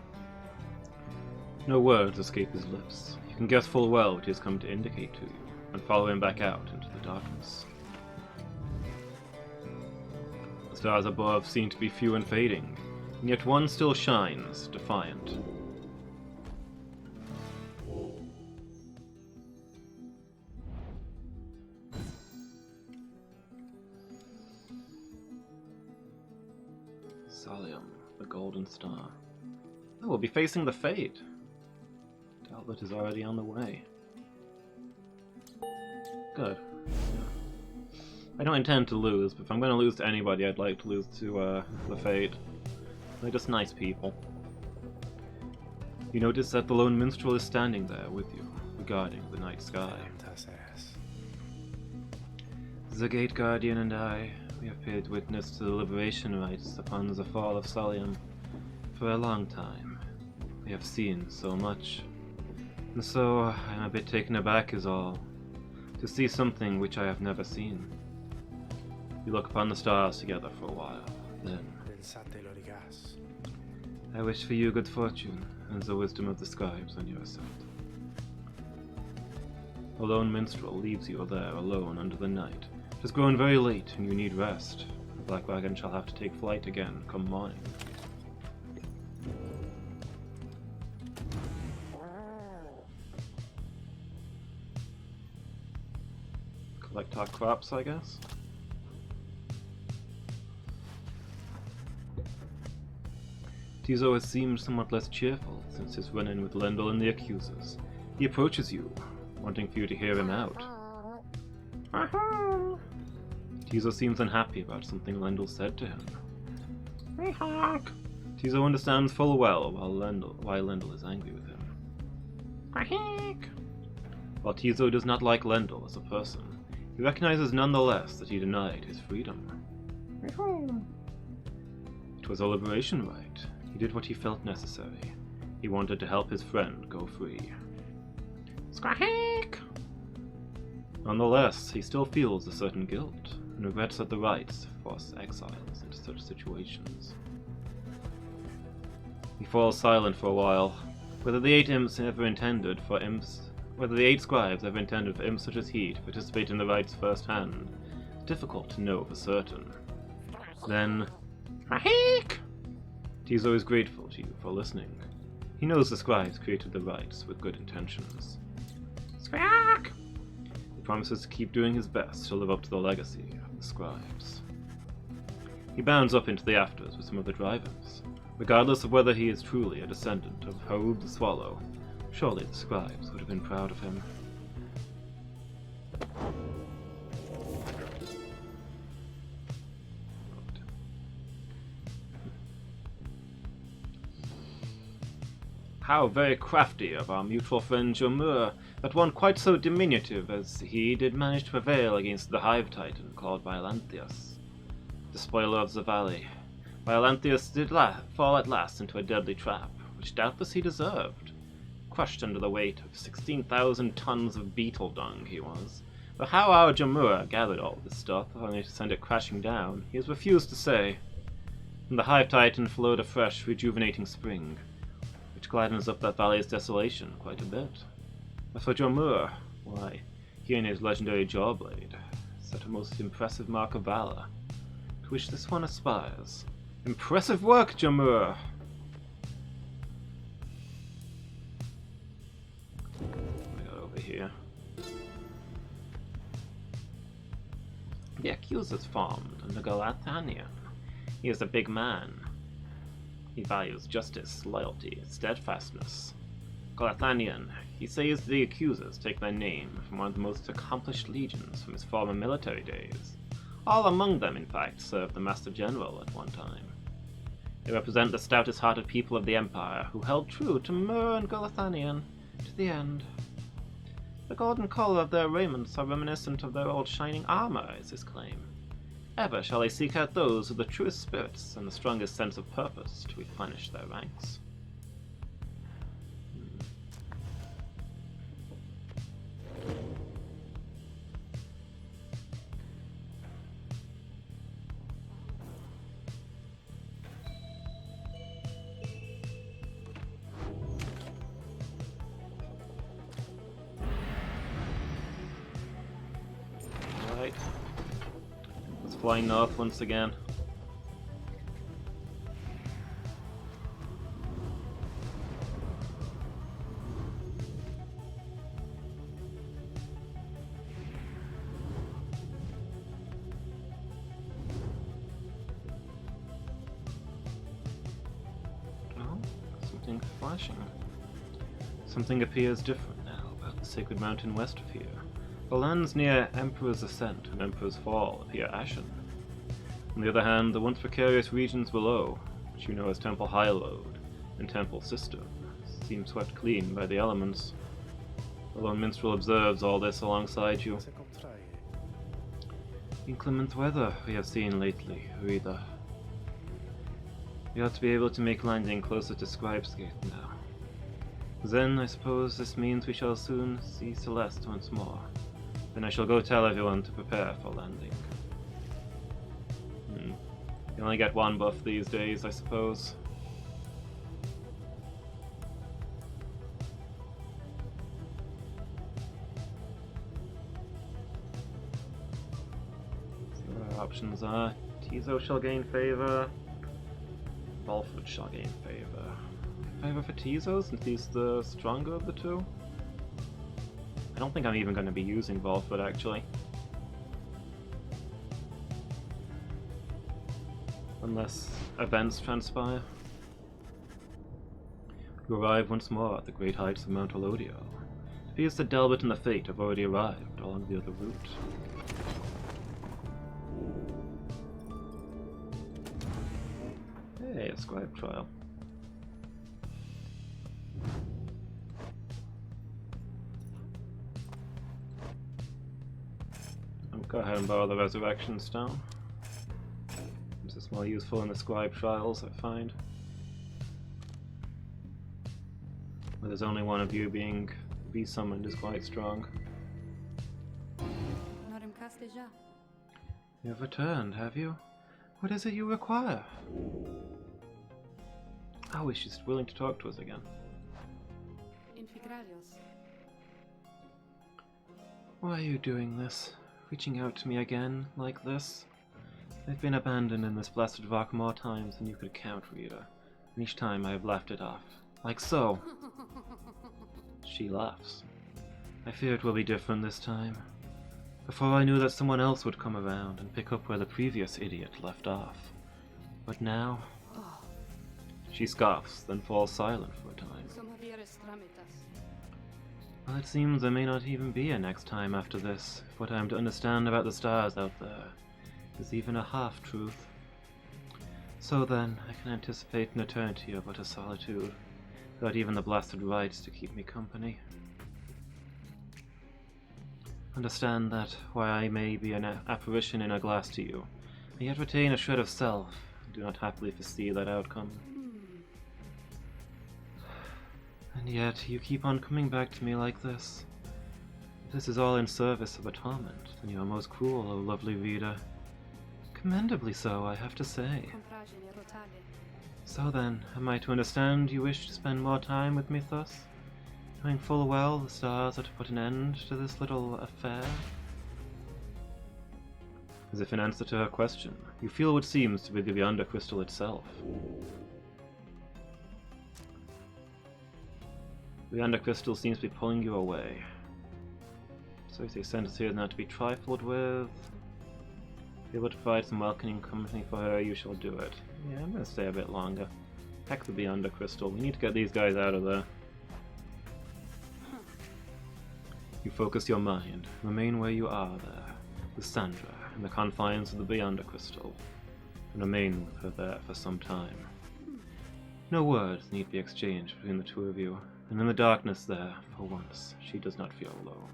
No words escape his lips. You can guess full well what he has come to indicate to you, and follow him back out into the darkness. The stars above seem to be few and fading, and yet one still shines, defiant. Salium, the golden star. Oh, we'll be facing the fate. Outlet is already on the way. Good. Yeah. I don't intend to lose, but if I'm going to lose to anybody, I'd like to lose to the Fate. They're just nice people. You notice that the lone minstrel is standing there with you, regarding the night sky. The Gate Guardian and I, we have paid witness to the liberation rites upon the fall of Salium for a long time. We have seen so much. And so I'm a bit taken aback is all, to see something which I have never seen. We look upon the stars together for a while, then I wish for you good fortune, and the wisdom of the scribes on your ascent. The lone minstrel leaves you there alone under the night. It has grown very late, and you need rest. The Black Wagon shall have to take flight again come morning. Collect our crops, I guess? Tizo has seemed somewhat less cheerful since his run-in with Lendl and the accusers. He approaches you, wanting for you to hear him out. Tizo seems unhappy about something Lendl said to him. Tizo understands full well why Lendl is angry with him. While Tizo does not like Lendl as a person, he recognizes nonetheless that he denied his freedom. It was a liberation rite. He did what he felt necessary. He wanted to help his friend go free. Nonetheless, he still feels a certain guilt, and regrets that the rites force exiles into such situations. He falls silent for a while. Whether the eight scribes ever intended for imps such as he to participate in the rites firsthand, is difficult to know for certain. Then, Tizo is grateful to you for listening. He knows the scribes created the rites with good intentions. He promises to keep doing his best to live up to the legacy of the scribes. He bounds up into the afters with some of the drivers. Regardless of whether he is truly a descendant of Harub the Swallow, surely the scribes would have been proud of him. How very crafty of our mutual friend Jomur, that one quite so diminutive as he did manage to prevail against the hive titan called Violanthius, the spoiler of the valley. Violanthius did fall at last into a deadly trap, which doubtless he deserved. Crushed under the weight of 16,000 tons of beetle dung he was. But how our Jomur gathered all this stuff only to send it crashing down, he has refused to say. From the hive titan flowed a fresh, rejuvenating spring, which gladdens up that valley's desolation quite a bit. As for Jomur, why, he and his legendary Jawblade set a most impressive mark of valor, to which this one aspires. Impressive work, Jomur! I got over here. The accuser's formed under Galathanian. He is a big man. He values justice, loyalty, steadfastness. Galathanian, he says the accusers take their name from one of the most accomplished legions from his former military days. All among them, in fact, served the Master General at one time. They represent the stoutest-hearted people of the Empire, who held true to Mur and Galathanian to the end. The golden color of their raiments are reminiscent of their old shining armor, is his claim. Ever shall they seek out those with the truest spirits and the strongest sense of purpose to replenish their ranks. Right. Let's fly north once again. Oh, something flashing. Something appears different now about the sacred mountain west of here. The lands near Emperor's Ascent and Emperor's Fall appear ashen. On the other hand, the once precarious regions below, which you know as Temple Highload and Temple Cistern, seem swept clean by the elements. The lone minstrel observes all this alongside you. Inclement weather we have seen lately, Rita. We ought to be able to make landing closer to Scribe's Gate now. Then, I suppose this means we shall soon see Celeste once more. Then I shall go tell everyone to prepare for landing. You only get one buff these days, I suppose. So our options are Tizo shall gain favor, Volford shall gain favor. Favor for Tizo since he's the stronger of the two? I don't think I'm even going to be using Volford actually. Unless events transpire. You arrive once more at the great heights of Mount Elodio. It appears that Delbert and the Fate have already arrived along the other route. Hey, a scribe trial. Go ahead and borrow the Resurrection Stone. This is more useful in the Scribe Trials, I find. Where there's only one of you being summoned is quite strong. You have returned, have you? What is it you require? Oh, she's willing to talk to us again. Why are you doing this? Reaching out to me again, like this? I've been abandoned in this blessed rock more times than you could count, Rita, and each time I have laughed it off. Like so. She laughs. I fear it will be different this time. Before I knew that someone else would come around and pick up where the previous idiot left off. But now... She scoffs, then falls silent for a time. Well, it seems there may not even be a next time after this, if what I am to understand about the stars out there is even a half-truth. So then, I can anticipate an eternity of utter solitude, without even the blasted rites to keep me company. Understand that, while I may be an apparition in a glass to you, I yet retain a shred of self, and do not happily foresee that outcome. And yet, you keep on coming back to me like this. If this is all in service of a torment, then you are most cruel, O lovely Rita. Commendably so, I have to say. So then, am I to understand you wish to spend more time with me thus? Knowing full well the stars are to put an end to this little affair? As if in answer to her question, you feel what seems to be the Beyonder Crystal itself. The Beyonder Crystal seems to be pulling you away. So if they sent us here not to be trifled with, be able to provide some welcoming company for her, you shall do it. Yeah, I'm gonna stay a bit longer. Heck the Beyonder Crystal, we need to get these guys out of there. You focus your mind, remain where you are there, with Sandra, in the confines of the Beyonder Crystal, and remain with her there for some time. No words need be exchanged between the two of you, and in the darkness there, for once, she does not feel alone.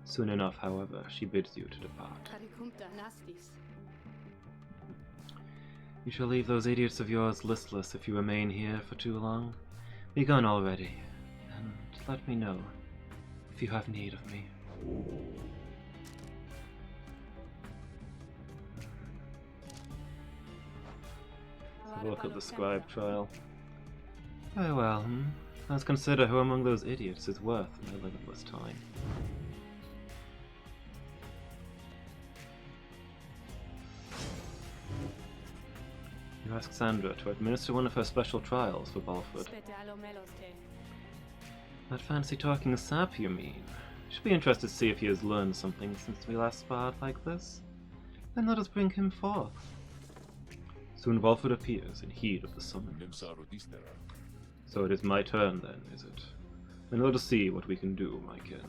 Soon enough, however, she bids you to depart. You shall leave those idiots of yours listless if you remain here for too long. Be gone already, and let me know if you have need of me. Let's have a look at the scribe trial. Very well, Let's consider who among those idiots is worth my limitless time. You ask Sandra to administer one of her special trials for Balford. That fancy-talking sap, you mean? Should be interested to see if he has learned something since we last sparred like this. Then let us bring him forth. Soon Balford appears in heat of the summons. So it is my turn then, is it? Then let us see what we can do, my kin.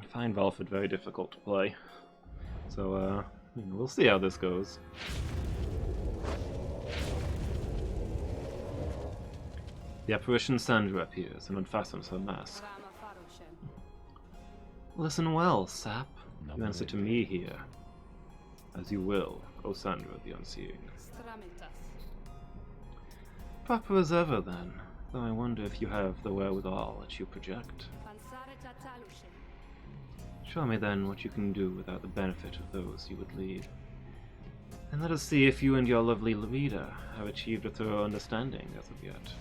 I find Balford very difficult to play. So, we'll see how this goes. The apparition Sandra appears and unfastens her mask. Listen well, sap. You answer to me here. As you will, O Sandra the Unseeing. Proper as ever, then, though I wonder if you have the wherewithal that you project. Show me then what you can do without the benefit of those you would lead. And let us see if you and your lovely leader have achieved a thorough understanding as of yet.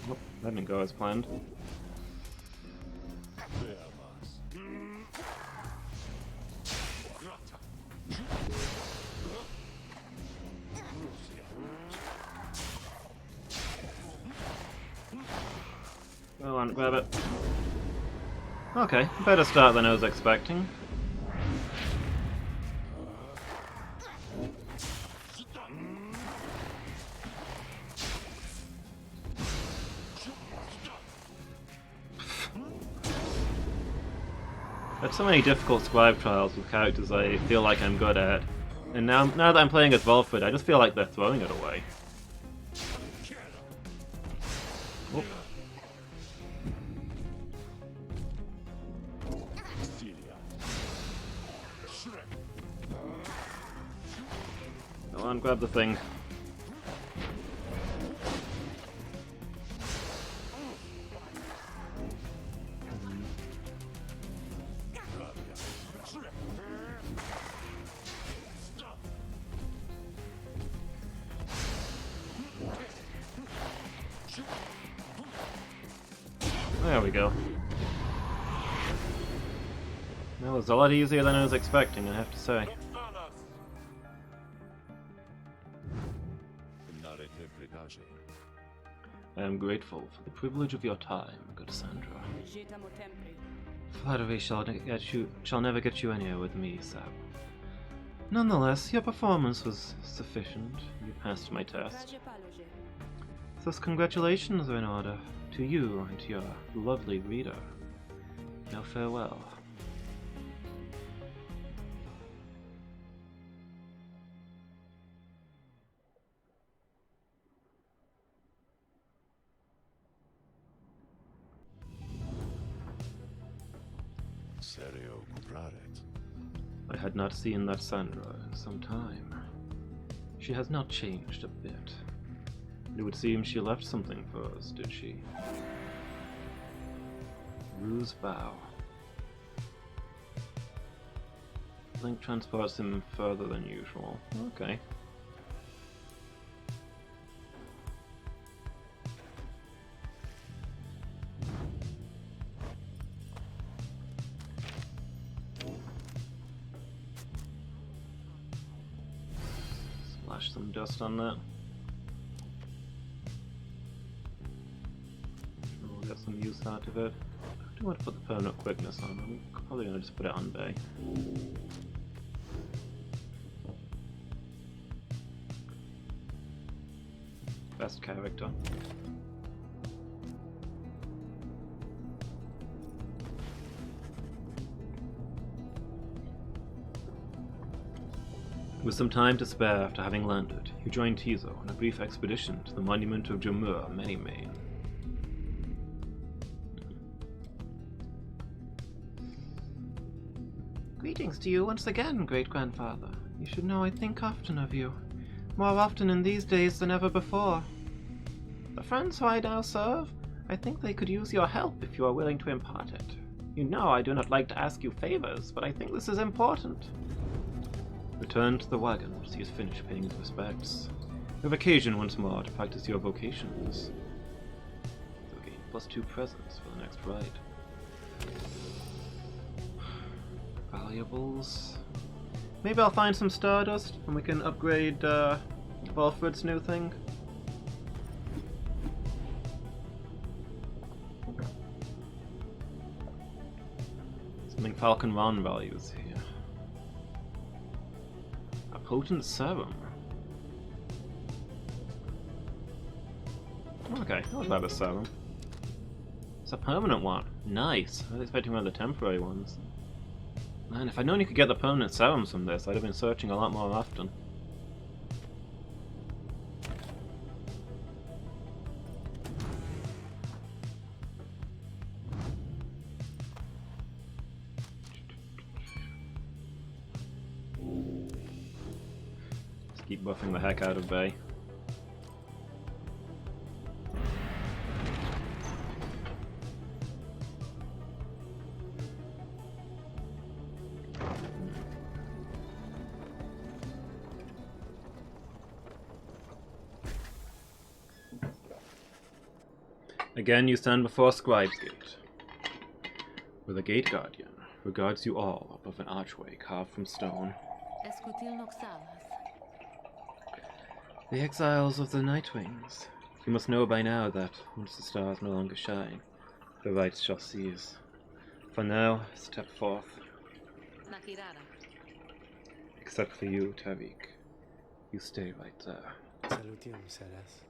Oh, that didn't go as planned. Go on, grab it. Okay, better start than I was expecting. There's so many difficult scribe trials with characters I feel like I'm good at, and now that I'm playing as Balford, I just feel like they're throwing it away. Oh. Go on, grab the thing. There we go. That was a lot easier than I was expecting, I have to say. I am grateful for the privilege of your time, good Sandra. Flattery shall never get you anywhere with me, Sap. Nonetheless, your performance was sufficient. You passed my test. Thus congratulations are in order to you and to your lovely reader. Now farewell. I had not seen that Sandra in some time. She has not changed a bit. It would seem she left something for us, did she? Rue's bow. Link transports him further than usual. Okay. Splash some dust on that. We'll get some use out of it. I do want to put the permanent quickness on. I'm probably going to just put it on bay. Best character. With some time to spare after having landed, you joined Tizo on a brief expedition to the monument of Jamur Many-Mane. Greetings to you once again, great-grandfather. You should know I think often of you. More often in these days than ever before. The friends who I now serve, I think they could use your help if you are willing to impart it. You know I do not like to ask you favors, but I think this is important. Return to the wagon once he is finished paying his respects. You have occasion once more to practice your vocations. You'll gain +2 presents for the next ride. Valuables. Maybe I'll find some stardust and we can upgrade Walfred's new thing. Something Falcon Ron values here. A potent serum. Okay, I'll grab a serum. It's a permanent one. Nice. I was expecting one of the temporary ones. Man, if I'd known you could get the permanent serums from this, I'd have been searching a lot more often. Just keep buffing the heck out of Bay. Again you stand before Scribe's Gate, where the Gate Guardian regards you all above an archway carved from stone. The exiles of the Nightwings. You must know by now that, once the stars no longer shine, the rites shall cease. For now, step forth. Except for you, Tariq. You stay right there. Salutium, Celeste.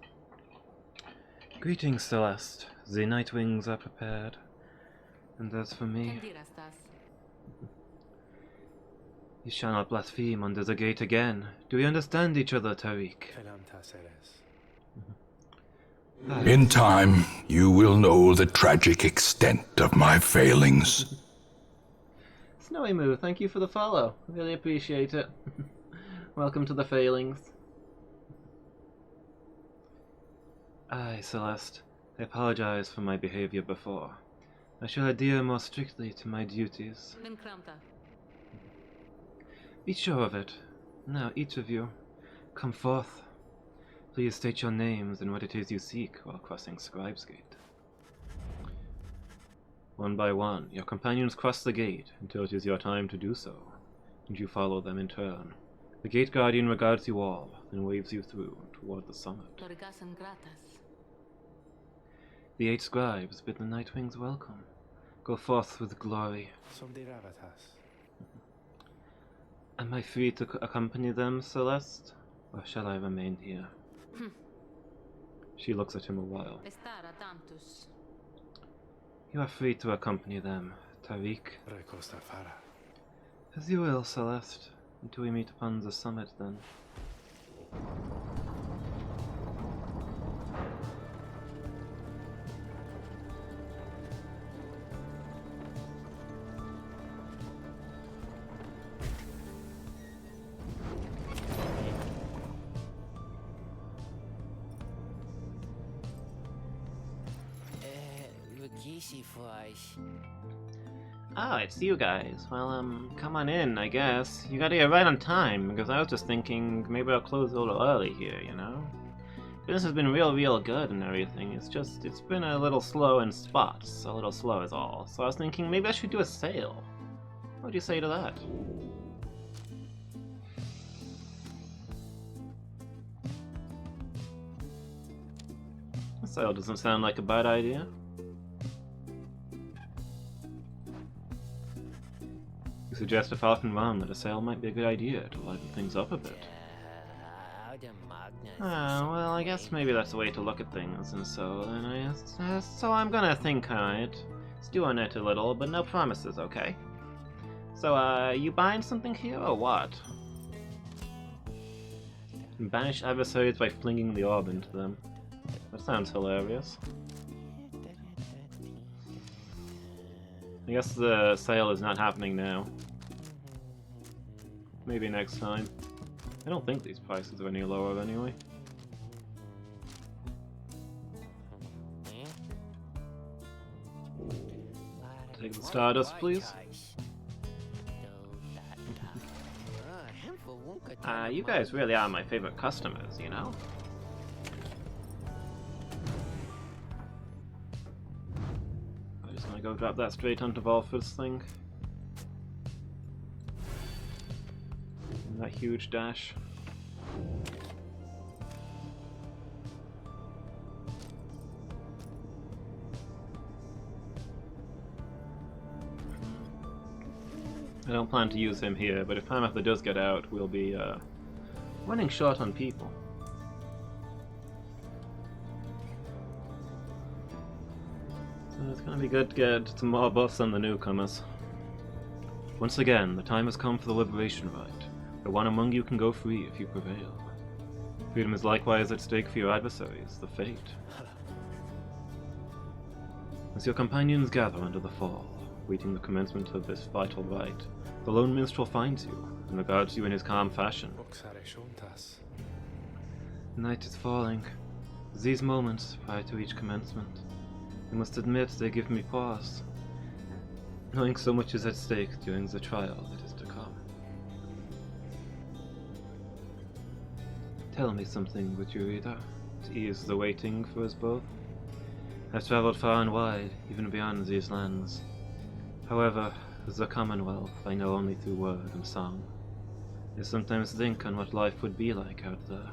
Greetings, Celeste. The Nightwings are prepared. And as for me, you shall not blaspheme under the gate again. Do we understand each other, Tariq? In time, you will know the tragic extent of my failings. Snowy Moo, thank you for the follow. Really appreciate it. Welcome to the failings. Aye, Celeste. I apologize for my behavior before. I shall adhere more strictly to my duties. Be sure of it. Now, each of you, come forth. Please state your names and what it is you seek while crossing Scribe's Gate. One by one, your companions cross the gate until it is your time to do so, and you follow them in turn. The Gate Guardian regards you all, then waves you through toward the summit. The 8 scribes bid the Nightwings welcome. Go forth with glory. Am I free to accompany them, Celeste? Or shall I remain here? She looks at him a while. You are free to accompany them, Tariq. As you will, Celeste. Until we meet upon the summit, then. Oh, it's you guys. Well, come on in, I guess. You gotta get right on time, because I was just thinking maybe I'll close a little early here, you know? Business has been real good and everything. It's been a little slow in spots. A little slow is all. So I was thinking maybe I should do a sale. What would you say to that? A sale doesn't sound like a bad idea. Suggest to Falcon Ron that a sale might be a good idea to liven things up a bit. Ah, well, I guess maybe that's the way to look at things, and so then so I'm gonna think on it, stew on it a little, but no promises, okay? So, you buying something here, or what? Banish adversaries by flinging the orb into them. That sounds hilarious. I guess the sale is not happening now. Maybe next time. I don't think these prices are any lower anyway. Take the Stardust, please. You guys really are my favorite customers, you know? I'm just gonna go drop that straight onto Volford's thing. And that huge dash. I don't plan to use him here, but if Pamatha does get out, we'll be running short on people. So it's gonna be good to get some more buffs on the newcomers. Once again, the time has come for the liberation rite. The one among you can go free if you prevail. Freedom is likewise at stake for your adversaries, the Fate. As your companions gather under the fall, waiting the commencement of this vital rite, the lone minstrel finds you and regards you in his calm fashion. Night is falling. These moments, prior to each commencement, I must admit they give me pause, knowing so much is at stake during the trial that is to come. Tell me something, would you, reader, to ease the waiting for us both? I've traveled far and wide, even beyond these lands. However, the Commonwealth I know only through word and song. I sometimes think on what life would be like out there.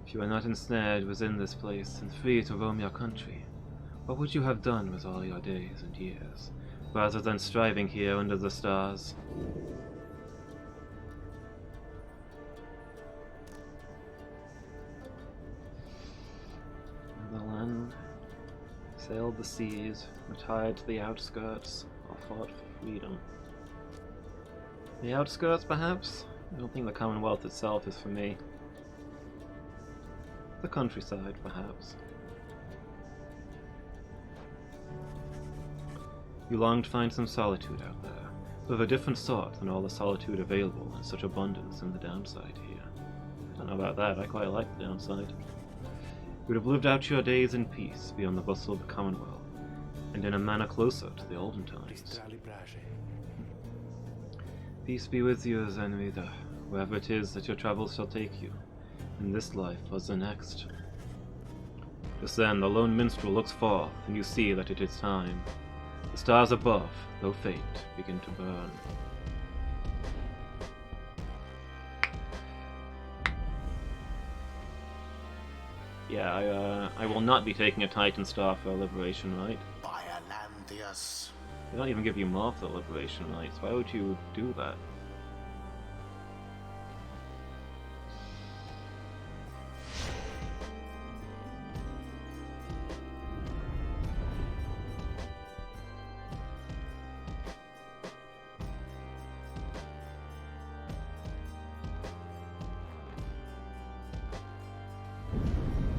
If you were not ensnared within this place and free to roam your country, what would you have done with all your days and years, rather than striving here under the stars? The land sailed the seas, retired to the outskirts, or fought for freedom. The outskirts, perhaps? I don't think the Commonwealth itself is for me. The countryside, perhaps. You long to find some solitude out there, but of a different sort than all the solitude available in such abundance in the downside here. I don't know about that, I quite like the downside. You would have lived out your days in peace beyond the bustle of the Commonwealth, and in a manner closer to the olden times. Peace be with you, Zenrida, wherever it is that your travels shall take you, in this life or the next. Just then, the lone minstrel looks forth, and you see that it is time. The stars above, though faint, begin to burn. Yeah, I will not be taking a Titan Star for a liberation rite. Biolantheus. They don't even give you more for the liberation rites. Why would you do that?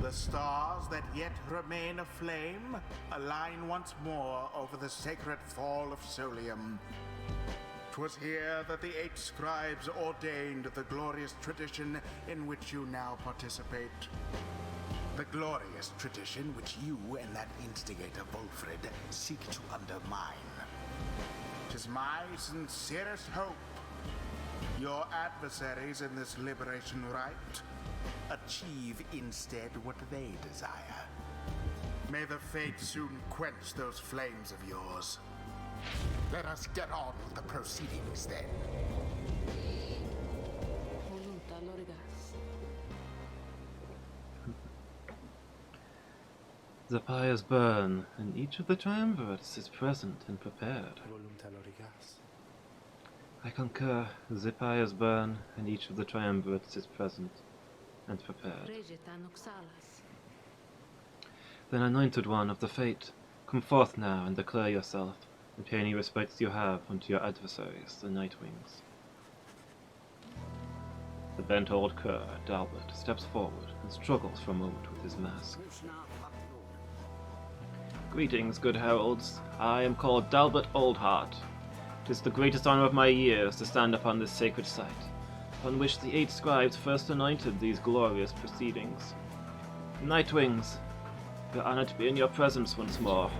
The stars that yet remain aflame align once more over the sacred fall of Solium. 'Twas here that the 8 scribes ordained the glorious tradition in which you now participate. The glorious tradition which you and that instigator Volfred seek to undermine. 'Tis my sincerest hope your adversaries in this liberation rite achieve instead what they desire. May the Fate soon quench those flames of yours. Let us get on with the proceedings then. The pyres burn, and each of the triumvirates is present and prepared. I concur. The pyres burn, and each of the triumvirates is present and prepared. Then, anointed one of the fate, come forth now and declare yourself, and pay any respects you have unto your adversaries, the Nightwings. The bent old cur, Dalbert, steps forward and struggles for a moment with his mask. Greetings, good heralds. I am called Dalbert Oldheart. 'Tis the greatest honor of my years to stand upon this sacred site, upon which the 8 scribes first anointed these glorious proceedings. Nightwings, we are honored to be in your presence once more.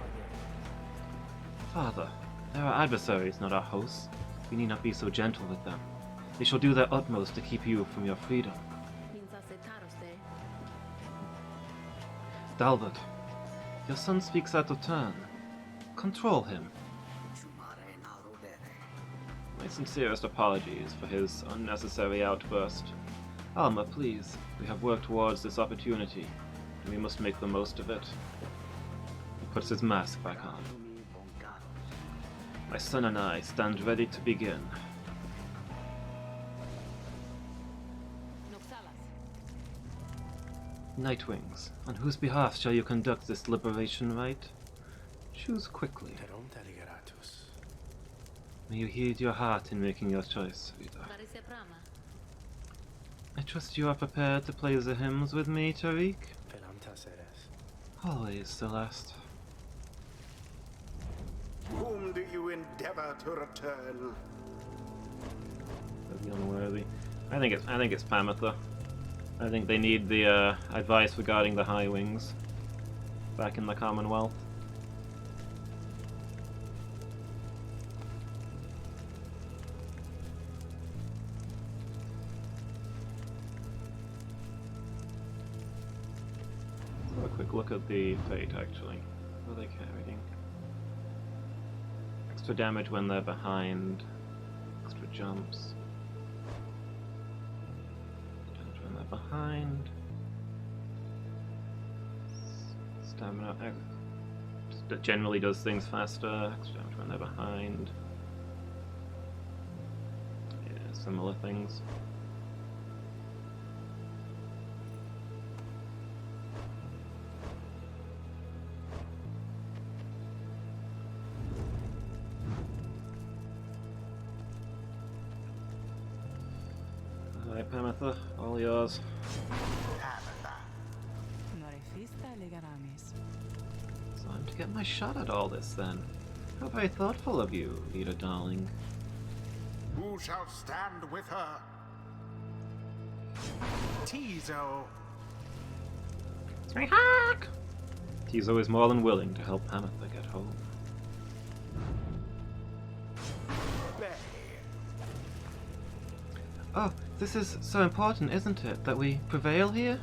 Father, they are our adversaries, not our hosts. We need not be so gentle with them. They shall do their utmost to keep you from your freedom. Dalbert, your son speaks out of turn. Control him. My sincerest apologies for his unnecessary outburst. Alma, please, we have worked towards this opportunity, and we must make the most of it. He puts his mask back on. My son and I stand ready to begin. Nightwings, on whose behalf shall you conduct this liberation rite? Choose quickly. May you heed your heart in making your choice, Rita. I trust you are prepared to play the hymns with me, Tariq? Always, Celeste. Whom do you endeavor to return? The unworthy. I think it's Pamitha. I think they need the advice regarding the High Wings back in the Commonwealth. Let's have a quick look at the fate, actually. What are they carrying? Extra damage when they're behind. Extra jumps. Behind. Stamina that generally does things faster. Extra damage when they're behind. Yeah, similar things. Alright, Pamitha, all yours. Time to get my shot at all this, then. How very thoughtful of you, Rita darling. Who shall stand with her? Tizo. Sweetheart! Tizo is more than willing to help Pamitha get home. Oh, this is so important, isn't it, that we prevail here?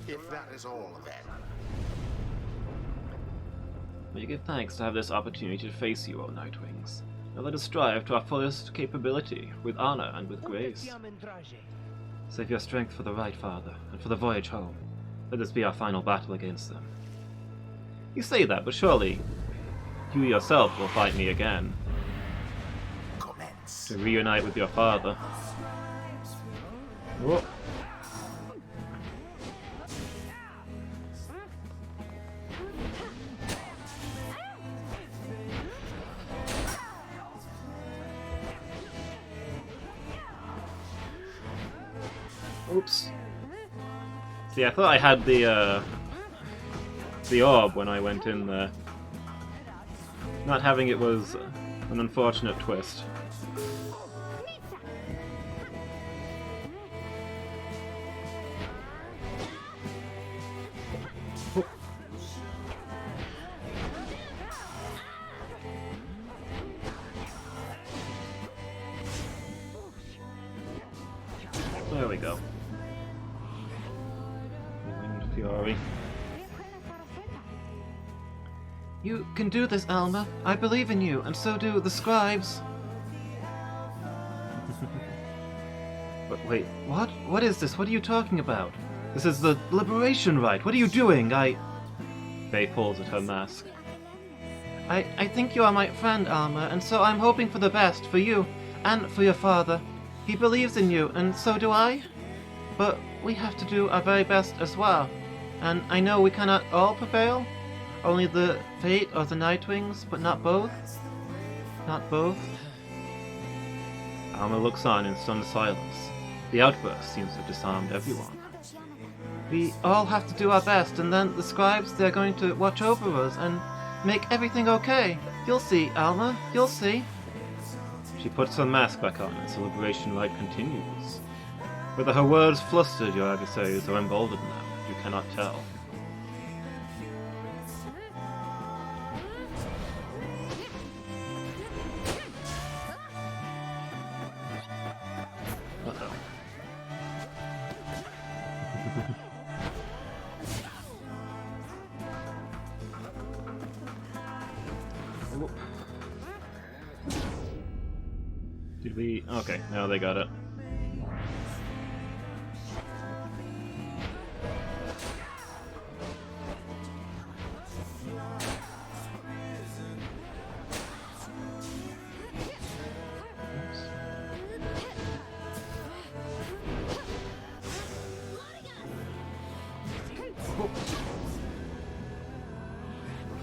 If that is all, then. We give thanks to have this opportunity to face you, O Nightwings. Now let us strive to our fullest capability, with honor and with grace. Save your strength for the right, Father, and for the voyage home. Let this be our final battle against them. You say that, but surely you yourself will fight me again. To reunite with your father. Whoa. Oops. See, I thought I had the orb when I went in there. Not having it was an unfortunate twist. There we go. Wind Fury. You can do this, Alma. I believe in you, and so do the scribes. But wait, what? What is this? What are you talking about? This is the liberation rite. What are you doing? Faye pulls at her mask. I think you are my friend, Alma, and so I'm hoping for the best for you and for your father. He believes in you, and so do I. But we have to do our very best as well. And I know we cannot all prevail. Only the Fate or the Nightwings, but not both. Not both. Alma looks on in stunned silence. The outburst seems to have disarmed everyone. We all have to do our best, and then the scribes, they're going to watch over us and make everything okay. You'll see, Alma. You'll see. She puts her mask back on and celebration rite continues. Whether her words flustered your adversaries or emboldened them, you cannot tell. Uh-oh. Whoop. Did we... Okay, now they got it.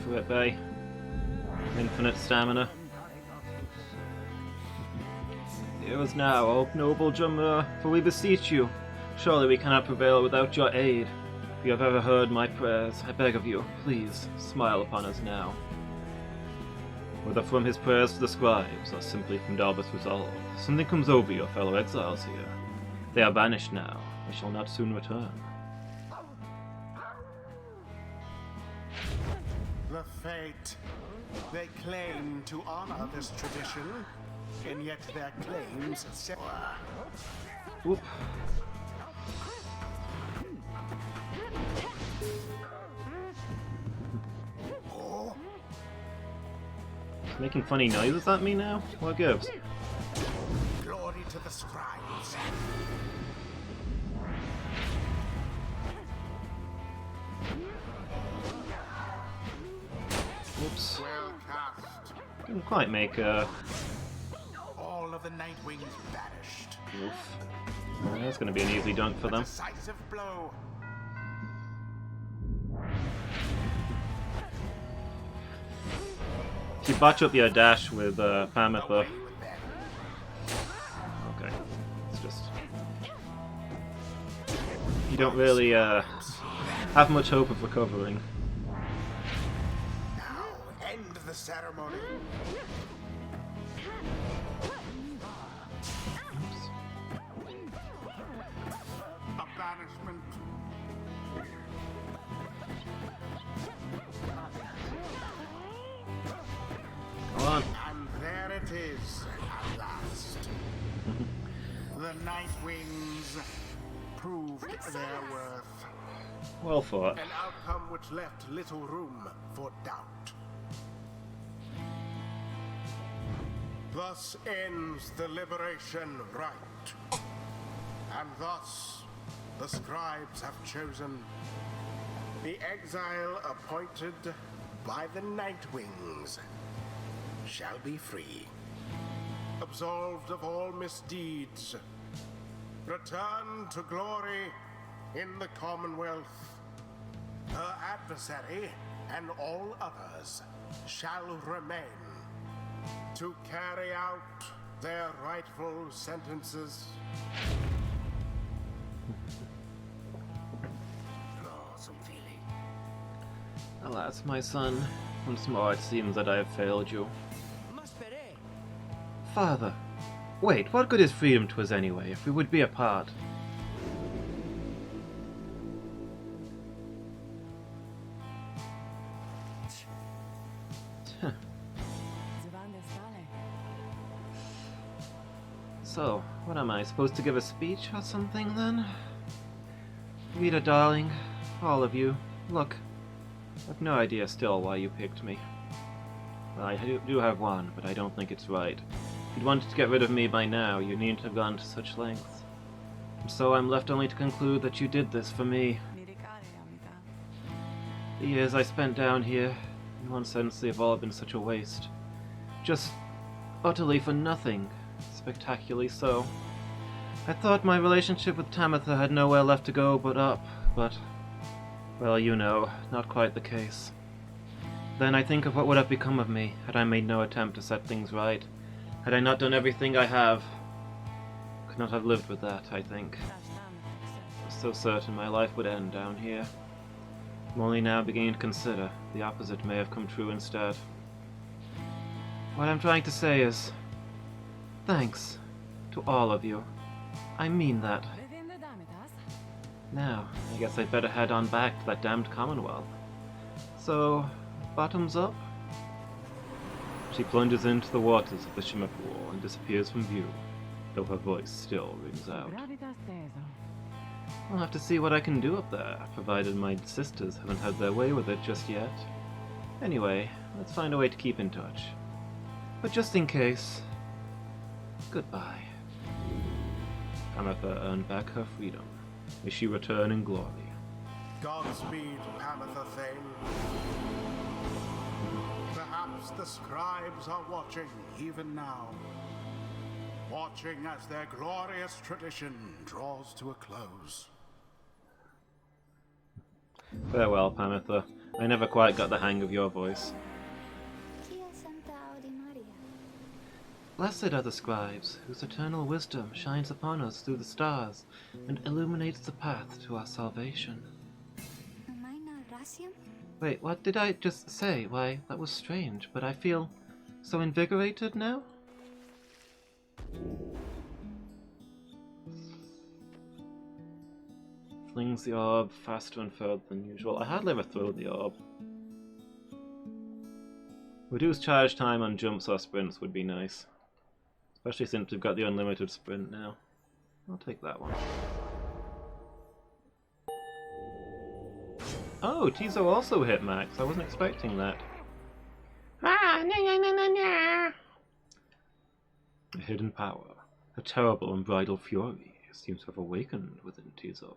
For it, Bay. Infinite stamina. Hear us now, O noble Jamur, for we beseech you. Surely we cannot prevail without your aid. If you have ever heard my prayers, I beg of you, please, smile upon us now. Whether from his prayers to the scribes, or simply from Dalbus' resolve, something comes over your fellow exiles here. They are banished now. They shall not soon return. The Fate. They claim to honor this tradition, and yet their claims say... Whoop. It's making funny noises at me now? What gives? Glory to the scribes. Whoops. Well cast. Didn't quite make All of the Nightwings banished. Oof. That's gonna be an easy dunk for A them. decisive blow. If you botch up your dash with Pamitha. Away with them. Okay. It's just... You don't really have much hope of recovering. Now end the ceremony. A banishment. Come on. And there it is, at last. The Nightwings proved their worth. Well fought. An outcome which left little room for doubt. Thus ends the liberation rite. And thus the scribes have chosen the exile appointed by the Nightwings shall be free, absolved of all misdeeds, return to glory in the Commonwealth. Her adversary and all others shall remain to carry out their rightful sentences. Draw some feeling. Alas, my son. Once more it seems that I have failed you. Father. Wait, what good is freedom to us anyway, if we would be apart? So, what am I, supposed to give a speech or something then? Rita, darling, all of you, look. I've no idea still why you picked me. Well, I do have one, but I don't think it's right. If you'd wanted to get rid of me by now, you needn't have gone to such lengths. And so I'm left only to conclude that you did this for me. The years I spent down here, In one sense, they've all been such a waste. Just utterly for nothing. Spectacularly so. I thought my relationship with Tamitha had nowhere left to go but up, but, well, you know, not quite the case. Then I think of what would have become of me had I made no attempt to set things right. Had I not done everything I have. Could not have lived with that, I think. I was so certain my life would end down here. I'm only now beginning to consider the opposite may have come true instead. What I'm trying to say is, thanks to all of you. I mean that. Now, I guess I'd better head on back to that damned Commonwealth. So, bottoms up? She plunges into the waters of the Shimmer Pool and disappears from view, though her voice still rings out. I'll have to see what I can do up there, provided my sisters haven't had their way with it just yet. Anyway, let's find a way to keep in touch. But just in case, goodbye. Tamitha earned back her freedom. May she return in glory. Godspeed, Tamitha Thane. Perhaps the scribes are watching even now. Watching as their glorious tradition draws to a close. Farewell, Tamitha. I never quite got the hang of your voice. Blessed are the scribes, whose eternal wisdom shines upon us through the stars and illuminates the path to our salvation. Wait, what did I just say? Why, that was strange, but I feel so invigorated now? Flings the orb faster and further than usual. I hardly ever throw the orb. Reduce charge time on jumps or sprints would be nice. Especially since we've got the unlimited sprint now. I'll take that one. Oh, Tizo also hit max. I wasn't expecting that. A hidden power. A terrible unbridled fury seems to have awakened within Tizo.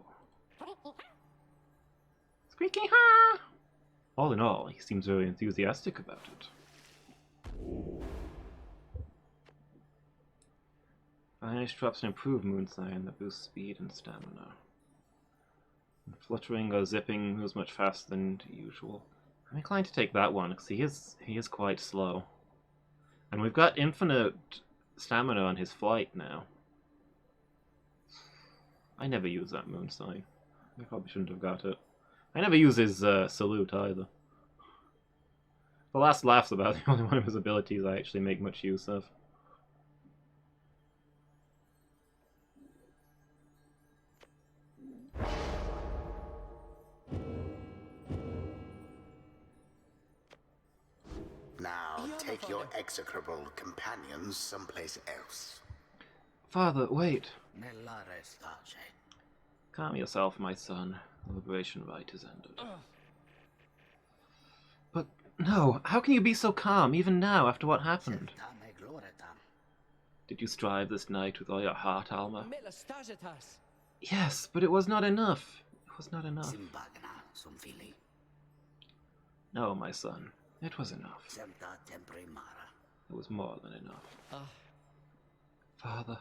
Squeaky ha! All in all, he seems very enthusiastic about it. Vanish drops an improved moon sign that boosts speed and stamina. And fluttering or zipping moves much faster than usual. I'm inclined to take that one because he is quite slow. And we've got infinite stamina on his flight now. I never use that moon sign. I probably shouldn't have got it. I never use his salute either. The last laugh's about the only one of his abilities I actually make much use of. Now take your execrable companions someplace else. Father, wait. Calm yourself, my son. The liberation rite is ended. But no, how can you be so calm, even now, after what happened? Did you strive this night with all your heart, Alma? Yes, but it was not enough. It was not enough. No, my son. It was enough. It was more than enough. Father.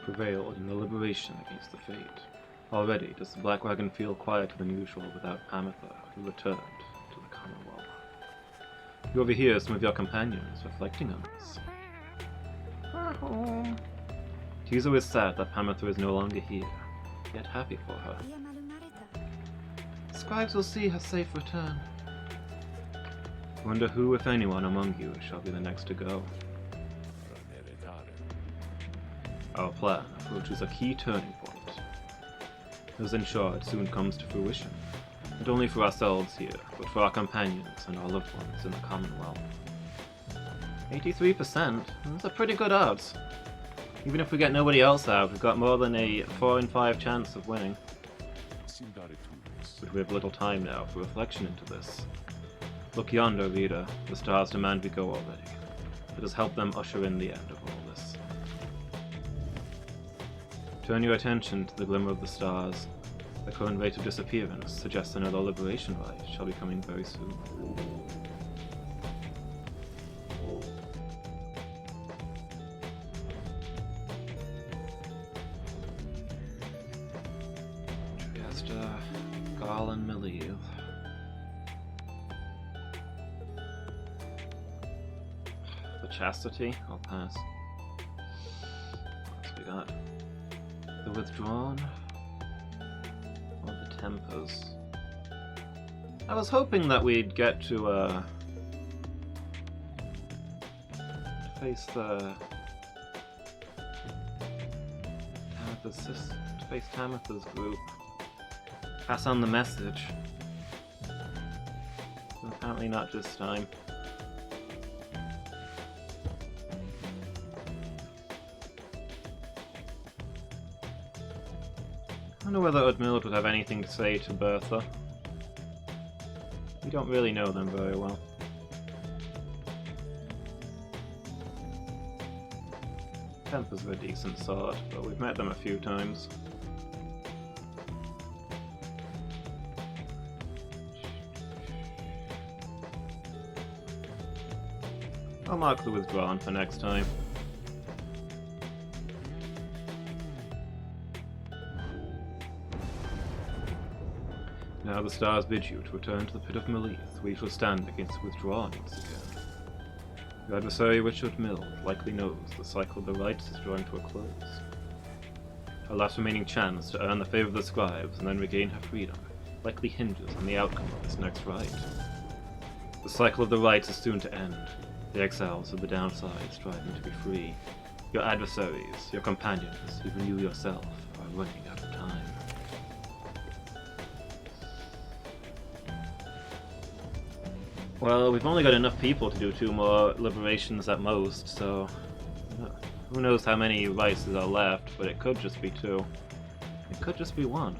Prevailed in the liberation against the fate. Already does the Black Wagon feel quieter than usual without Tamitha, who returned to the Commonwealth. You overhear some of your companions reflecting on this. Tizo is sad that Tamitha is no longer here, yet happy for her. Scribes will see her safe return. Wonder who, if anyone, among you shall be the next to go. Our plan approaches a key turning point. As ensured soon comes to fruition, not only for ourselves here, but for our companions and our loved ones in the Commonwealth. 83%? Those are pretty good odds. Even if we get nobody else out, we've got more than a 4 in 5 chance of winning. But we have little time now for reflection into this. Look yonder, reader. The stars demand we go already. Let us help them usher in the end of all this. Turn your attention to the glimmer of the stars. The current rate of disappearance suggests another liberation rite shall be coming very soon. Trieste, Garland, Melieve. The Chastity? I'll pass. What else we got? The Withdrawn? Or the Tempers? I was hoping that we'd get to face the Tamitha's group. Pass on the message. But apparently not this time. I wonder whether Udmild would have anything to say to Bertha. We don't really know them very well. Tempers are a decent sort, but we've met them a few times. I'll mark the Withdrawn for next time. Now the stars bid you to return to the pit of Melith, where you shall stand against the Withdrawn once again. Your adversary Richard Mill likely knows the cycle of the rites is drawing to a close. Her last remaining chance to earn the favor of the scribes and then regain her freedom likely hinges on the outcome of this next rite. The cycle of the rites is soon to end, the exiles of the downside striving to be free. Your adversaries, your companions, even you yourself, are running out of time. Well, we've only got enough people to do 2 more liberations at most, so who knows how many rites are left, but it could just be 2. It could just be 1.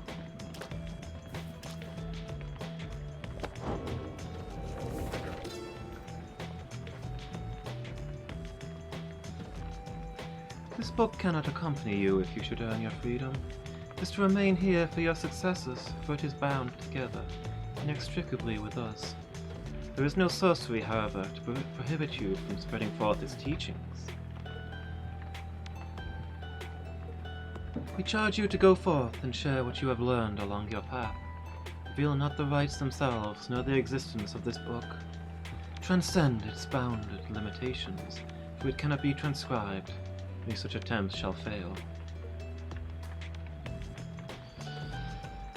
This book cannot accompany you if you should earn your freedom. It is to remain here for your successors, for it is bound together, inextricably with us. There is no sorcery, however, to prohibit you from spreading forth its teachings. We charge you to go forth and share what you have learned along your path. Reveal not the rites themselves, nor the existence of this book. Transcend its bounded limitations, for it cannot be transcribed. Any such attempts shall fail.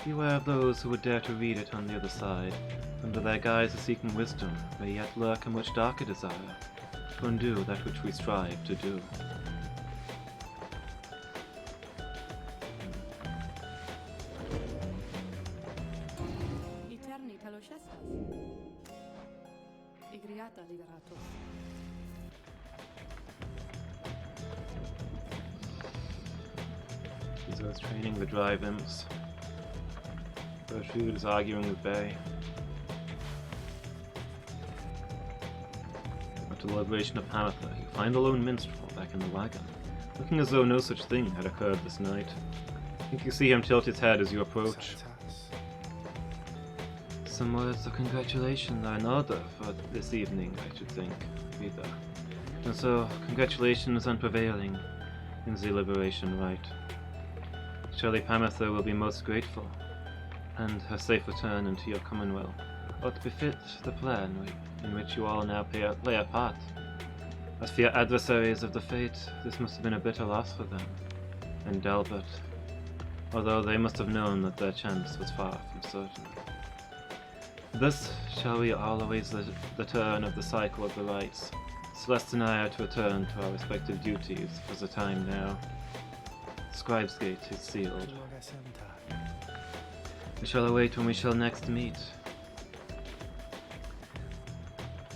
Beware of those who would dare to read it on the other side. Under their guise of seeking wisdom, may yet lurk a much darker desire to undo that which we strive to do. Izo is training the Drive Imps. Gertrude is arguing with Bay. After the liberation of Hamatha, you find the lone minstrel back in the wagon, looking as though no such thing had occurred this night. I think you see him tilt his head as you approach. Some words of congratulation are in order for this evening, I should think, Rita. And so, congratulations on prevailing in the liberation rite. Surely Pamatha will be most grateful, and her safe return into your commonwealth ought to befit the plan in which you all now play a part. As for your adversaries of the Fate, this must have been a bitter loss for them, and Delbert, although they must have known that their chance was far from certain. Thus shall we all await the turn of the cycle of the rites. Celeste and I are to return to our respective duties for the time now. The Scribe's Gate is sealed. We shall await when we shall next meet.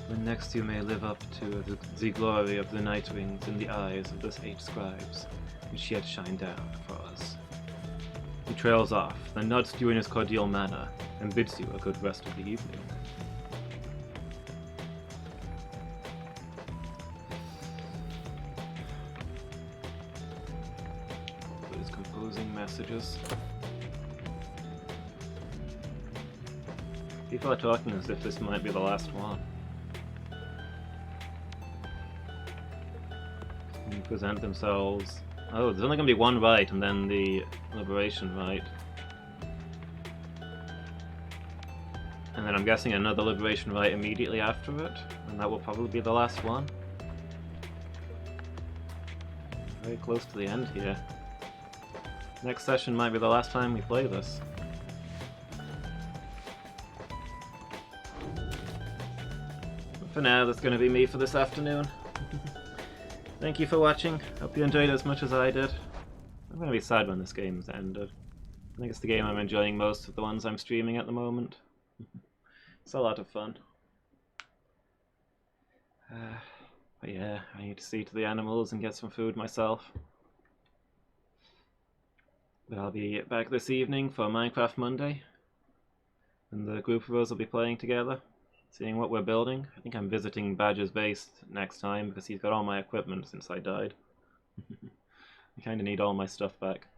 When next you may live up to the glory of the Night Wings in the eyes of those 8 scribes, which yet shine down for us. He trails off, then nods to you in his cordial manner, and bids you a good rest of the evening. Composing messages. People are talking as if this might be the last one. And present themselves. Oh, there's only going to be one rite and then the liberation rite. And then I'm guessing another liberation rite immediately after it, and that will probably be the last one. Very close to the end here. Next session might be the last time we play this. But for now, that's going to be me for this afternoon. Thank you for watching. Hope you enjoyed it as much as I did. I'm going to be sad when this game's ended. I think it's the game I'm enjoying most of the ones I'm streaming at the moment. It's a lot of fun. But yeah, I need to see to the animals and get some food myself. But I'll be back this evening for Minecraft Monday. And the group of us will be playing together, seeing what we're building. I think I'm visiting Badger's base next time because he's got all my equipment since I died. I kind of need all my stuff back.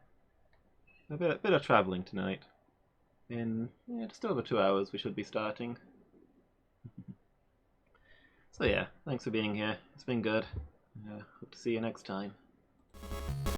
A bit of travelling tonight. In just over 2 hours we should be starting. So yeah, thanks for being here. It's been good. Hope to see you next time.